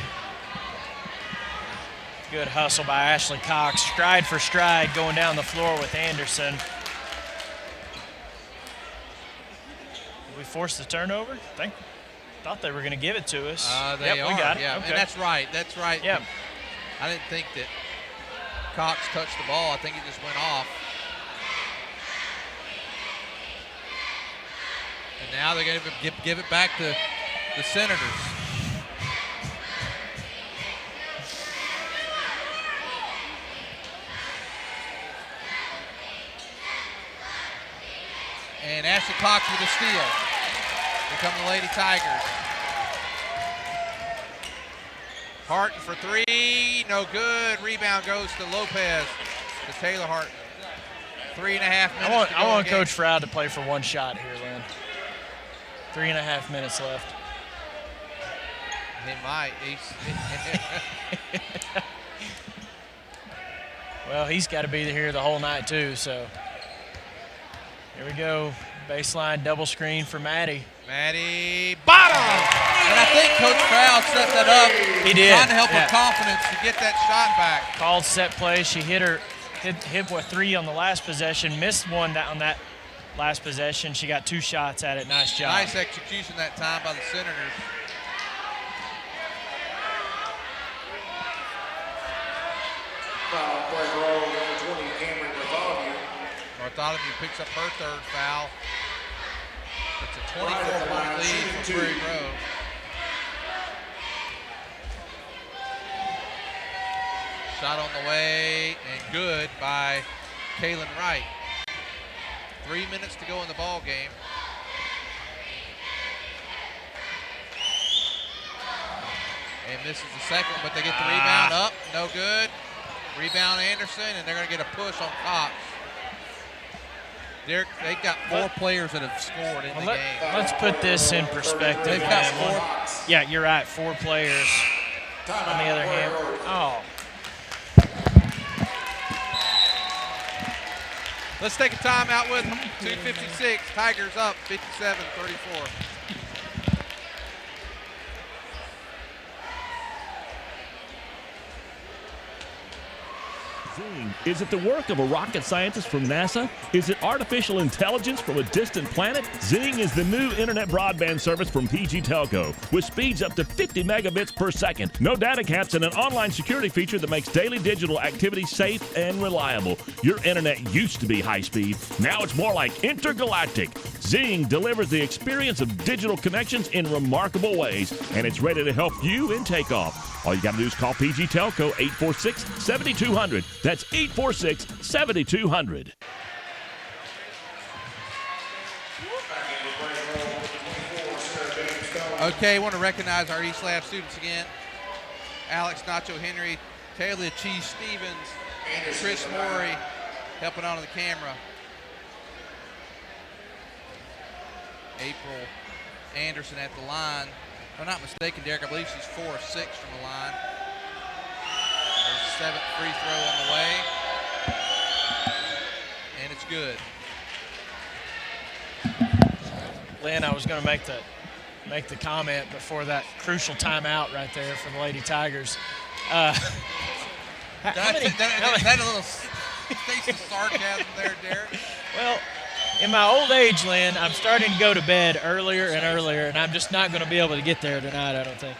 [SPEAKER 2] Good hustle by Ashley Cox, stride for stride, going down the floor with Anderson. Did we force the turnover? Thought they were going to give it to us.
[SPEAKER 1] They are.
[SPEAKER 2] We got it.
[SPEAKER 1] Yeah,
[SPEAKER 2] Okay.
[SPEAKER 1] and that's right. That's right.
[SPEAKER 2] Yeah.
[SPEAKER 1] I didn't think that Cox touched the ball. I think it just went off. And now they're going to give it back to the Senators. And Ashley Cox with a steal. Here come the Lady Tigers. Harton for three, no good. Rebound goes to Lopez, to Taylor Harton. 3.5 minutes
[SPEAKER 2] I want Coach Froud to play for one shot here, Lynn. 3.5 minutes left.
[SPEAKER 1] He might.
[SPEAKER 2] Well, he's got to be here the whole night too, so. Here we go. Baseline double screen for Maddie.
[SPEAKER 1] Maddie, bottom! And I think Coach Froud set that up.
[SPEAKER 2] He did.
[SPEAKER 1] Trying to help her confidence to get that shot back.
[SPEAKER 2] Called set play. She hit three on the last possession, missed one on that last possession. She got 2 shots at it. Nice job.
[SPEAKER 1] Nice execution that time by the Senators.
[SPEAKER 3] Foul, Prairie Grove, number 20, Cameron Bartholomew.
[SPEAKER 1] Bartholomew picks up her 3rd foul. It's a 24-point lead for Prairie Grove. Shot on the way and good by Kaylin Wright. 3 minutes to go in the ball game. And misses the second, but they get the rebound up. No good. Rebound Anderson, and they're going to get a push on Cox. They've got 4 players that have scored in the game.
[SPEAKER 2] Let's put this in perspective.
[SPEAKER 1] They've got 4.
[SPEAKER 2] Yeah, you're right. 4 players. On the other hand,
[SPEAKER 1] Let's take a timeout with them. 2:56. Tigers up 57-34.
[SPEAKER 6] Zing. Is it the work of a rocket scientist from NASA? Is it artificial intelligence from a distant planet? Zing is the new internet broadband service from PG Telco with speeds up to 50 megabits per second. No data caps and an online security feature that makes daily digital activity safe and reliable. Your internet used to be high speed. Now it's more like intergalactic. Zing delivers the experience of digital connections in remarkable ways, and it's ready to help you in takeoff. All you got to do is call PG Telco 846-7200. That's 846-7200.
[SPEAKER 1] Okay, I want to recognize our East Lab students again. Alex Nacho Henry, Taylor Cheese Stevens, and Chris Morey helping out on the camera. April Anderson at the line. If I'm not mistaken, Derek, I believe she's 4 of 6 from the line. There's 7th free throw on the way. And it's good.
[SPEAKER 2] Lynn, I was going to make the comment before that crucial timeout right there for the Lady Tigers.
[SPEAKER 1] That a little face of sarcasm there, Derek?
[SPEAKER 2] Well, in my old age, Lynn, I'm starting to go to bed earlier and earlier, and I'm just not going to be able to get there tonight, I don't think.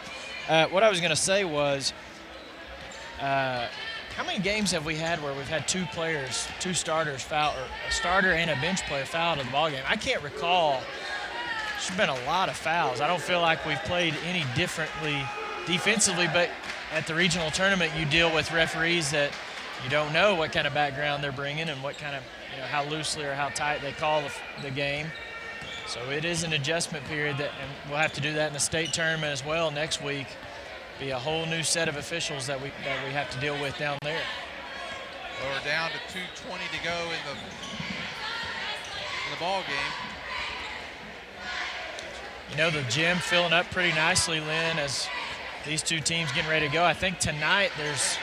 [SPEAKER 2] What I was going to say was, how many games have we had where we've had 2 starters foul, or a starter and a bench player fouled in the ballgame? I can't recall. There's been a lot of fouls. I don't feel like we've played any differently defensively, but at the regional tournament, you deal with referees that you don't know what kind of background they're bringing and what kind of, how loosely or how tight they call the game. So it is an adjustment period, and we'll have to do that in the state tournament as well next week. Be a whole new set of officials that we have to deal with down there.
[SPEAKER 1] Well, we're down to 2:20 to go in the ball game.
[SPEAKER 2] You know, the gym filling up pretty nicely, Lynn, as these two teams getting ready to go. I think tonight there's...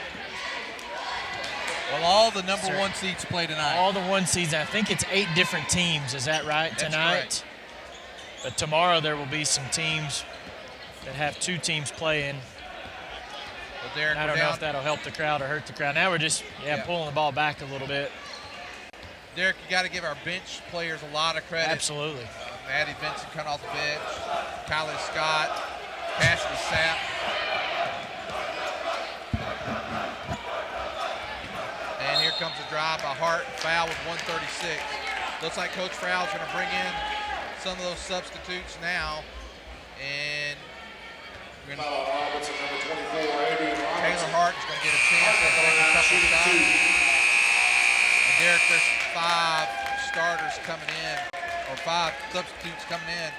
[SPEAKER 1] Well, all the number one seeds play tonight.
[SPEAKER 2] All the one seeds. I think it's 8 different teams. Is that right?
[SPEAKER 1] That's
[SPEAKER 2] tonight?
[SPEAKER 1] Correct.
[SPEAKER 2] But tomorrow there will be some teams that have 2 teams playing.
[SPEAKER 1] Well, Derek,
[SPEAKER 2] I don't know if that'll help the crowd or hurt the crowd. Now we're just pulling the ball back a little bit.
[SPEAKER 1] Derek, you got to give our bench players a lot of credit.
[SPEAKER 2] Absolutely.
[SPEAKER 1] Maddie Benson coming off the bench. Kylie Scott, Cassidy Sapp. And here comes a drive by Hart, foul with 1:36. Looks like Coach Frow's going to bring in some of those substitutes now. And we're going to Taylor Hart is going to get a chance to take a couple of shots. And Derek, there's 5 starters coming in, or 5 substitutes coming in.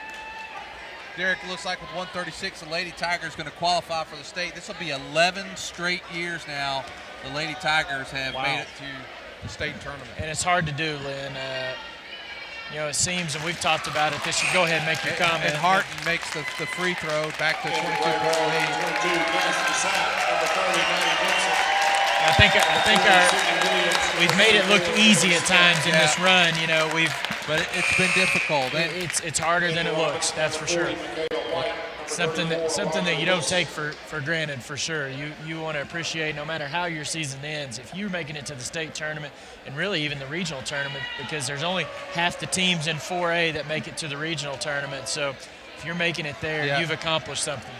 [SPEAKER 1] Derek, looks like with 1:36, the Lady Tigers going to qualify for the state. This will be 11 straight years now the Lady Tigers have made it to the state tournament.
[SPEAKER 2] And it's hard to do, Lynn. You know, it seems, and we've talked about it this year. Go ahead and make your comment.
[SPEAKER 1] And Harton makes the free throw back to 22-point lead.
[SPEAKER 2] I think we've made it look easy at times in this run. You know,
[SPEAKER 1] but it's been difficult.
[SPEAKER 2] It's harder than it looks. That's for sure. Something that you don't take for granted, for sure. You want to appreciate, no matter how your season ends, if you're making it to the state tournament and really even the regional tournament, because there's only half the teams in 4A that make it to the regional tournament. So if you're making it there, you've accomplished something.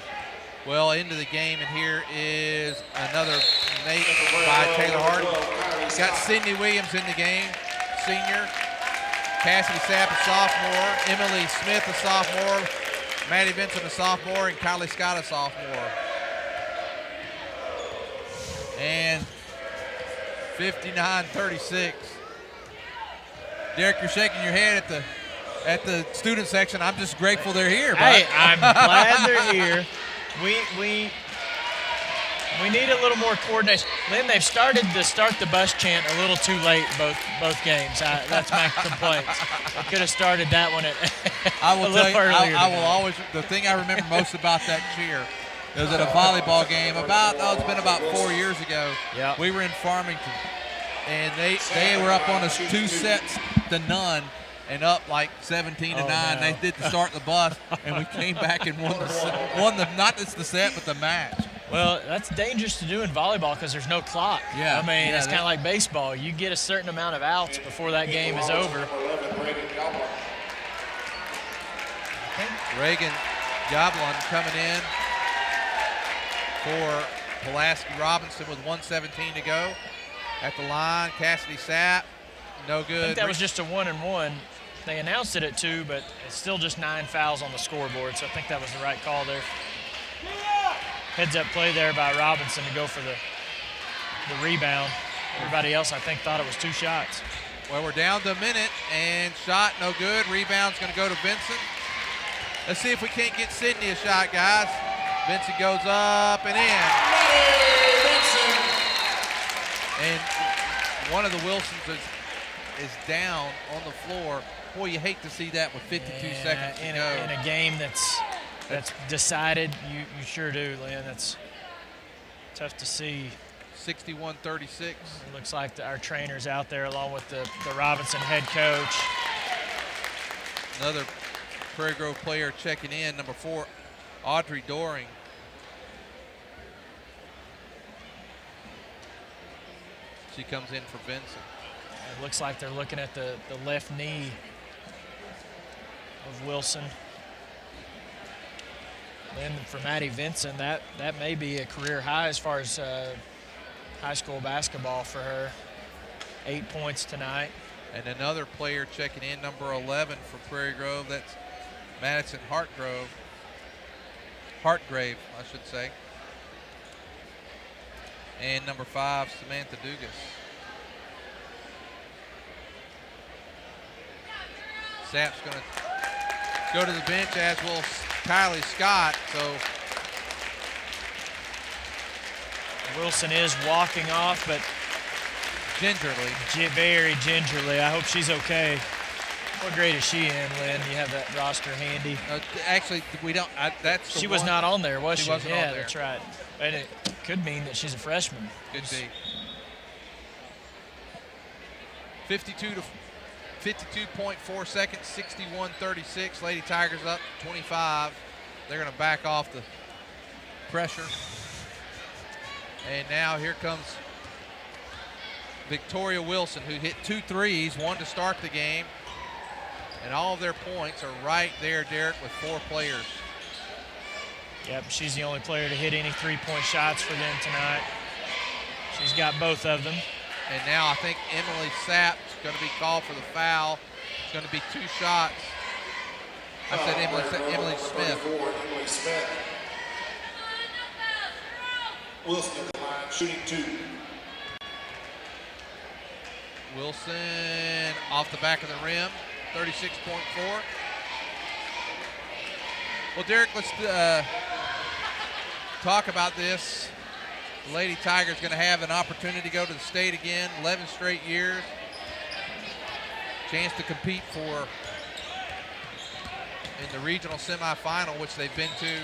[SPEAKER 1] Well, into the game, and here is another make by Taylor Harden. Got Sydney Williams in the game, senior. Cassidy Sapp, a sophomore. Emily Smith, a sophomore. Maddie Benson, a sophomore, and Kylie Scott, a sophomore. And 59-36. Derek, you're shaking your head at the student section. I'm just grateful they're here.
[SPEAKER 2] Hey, I'm glad they're here. We need a little more coordination. Lynn, they've started to start the bus chant a little too late both games. That's my complaint. They could have started that one
[SPEAKER 1] a little earlier. I will always. The thing I remember most about that cheer is at a volleyball game it's been about 4 years ago.
[SPEAKER 2] Yeah.
[SPEAKER 1] We were in Farmington, and they were up on us 2 sets to none. And up like 17-9.
[SPEAKER 2] No.
[SPEAKER 1] They did the start of the bus, and we came back and won the not just the set, but the match.
[SPEAKER 2] Well, that's dangerous to do in volleyball because there's no clock.
[SPEAKER 1] Yeah.
[SPEAKER 2] I mean, it's kind of like baseball. You get a certain amount of outs before that game is over.
[SPEAKER 1] Reagan Goblin coming in for Pulaski Robinson with 1:17 to go. At the line, Cassidy Sapp, no good.
[SPEAKER 2] I think that was just a 1-and-1. They announced it at 2, but it's still just 9 fouls on the scoreboard, so I think that was the right call there. Heads-up play there by Robinson to go for the rebound. Everybody else, I think, thought it was 2 shots.
[SPEAKER 1] Well, we're down to a minute, and shot no good. Rebound's going to go to Vincent. Let's see if we can't get Sydney a shot, guys. Vincent goes up and in. And one of the Wilsons is down on the floor. Boy, you hate to see that with 52 seconds to go.
[SPEAKER 2] In a game that's decided, you sure do, Lynn. That's tough to see.
[SPEAKER 1] 61-36.
[SPEAKER 2] It looks like our trainer's out there along with the Robinson head coach.
[SPEAKER 1] Another Prairie Grove player checking in, number 4, Audrey Doring. She comes in for Vincent.
[SPEAKER 2] It looks like they're looking at the left knee of Wilson. Then for Maddie Vincent, that may be a career high as far as high school basketball for her. 8 points tonight.
[SPEAKER 1] And another player checking in, number 11 for Prairie Grove. That's Madison Hartgrave, I should say. And number 5, Samantha Dugas. Sapp's going to go to the bench, as will Kylie Scott. So
[SPEAKER 2] Wilson is walking off, but
[SPEAKER 1] gingerly.
[SPEAKER 2] Very gingerly. I hope she's okay. What grade is she in, Lynn? You have that roster handy.
[SPEAKER 1] Actually, we don't. That's the
[SPEAKER 2] she was
[SPEAKER 1] one.
[SPEAKER 2] not on there, was she?
[SPEAKER 1] She wasn't on
[SPEAKER 2] yeah,
[SPEAKER 1] there.
[SPEAKER 2] That's right. And it could mean that she's a freshman.
[SPEAKER 1] Could be. 52.4 seconds, 61-36. Lady Tigers up 25. They're going to back off the pressure. And now here comes Victoria Wilson, who hit 2 threes, one to start the game. And all of their points are right there, Derek, with 4 players.
[SPEAKER 2] Yep, she's the only player to hit any three-point shots for them tonight. She's got both of them.
[SPEAKER 1] And now I think Emily Sapp's going to be called for the foul. It's going to be 2 shots. I said Emily Smith.
[SPEAKER 3] Emily Smith. Wilson at the line, shooting 2.
[SPEAKER 1] Wilson off the back of the rim, 36.4. Well, Derek, let's talk about this. The Lady Tigers going to have an opportunity to go to the state again, 11 straight years. Chance to compete for in the regional semifinal, which they've been to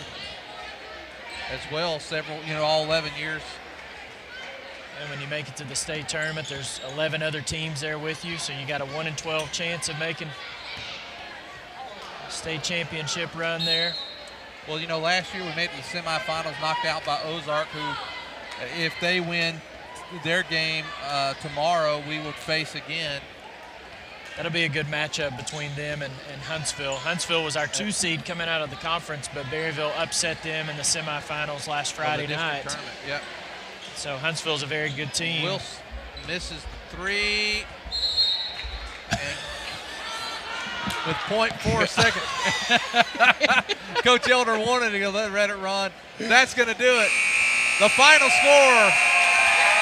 [SPEAKER 1] as well all 11 years.
[SPEAKER 2] And when you make it to the state tournament, there's 11 other teams there with you, so you got a 1 in 12 chance of making a state championship run there.
[SPEAKER 1] Well, last year we made it to the semifinals, knocked out by Ozark, who, if they win their game tomorrow, we would face again.
[SPEAKER 2] That'll be a good matchup between them and Huntsville. Huntsville was our 2 seed coming out of the conference, but Berryville upset them in the semifinals last Friday night.
[SPEAKER 1] Tournament. Yep.
[SPEAKER 2] So Huntsville's a very good team.
[SPEAKER 1] Wilson misses the 3. And with 0.4 seconds. Coach Elder wanted to go, let it run. That's going to do it. The final score,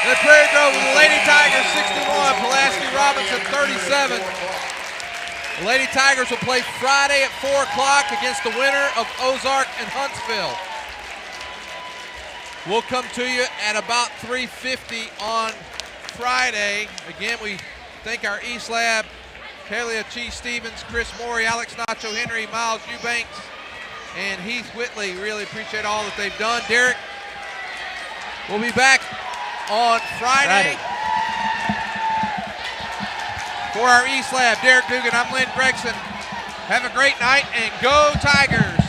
[SPEAKER 1] the Prairie Grove Lady Tigers 61, Pulaski Robinson 37. The Lady Tigers will play Friday at 4 o'clock against the winner of Ozark and Huntsville. We'll come to you at about 3:50 on Friday. Again, we thank our East Lab, Kalia Chi Stevens, Chris Morey, Alex Nacho Henry, Miles Eubanks, and Heath Whitley. Really appreciate all that they've done. Derek, we'll be back on Friday. For our East Lab, Derek Dugan, I'm Lynn Gregson. Have a great night and go Tigers!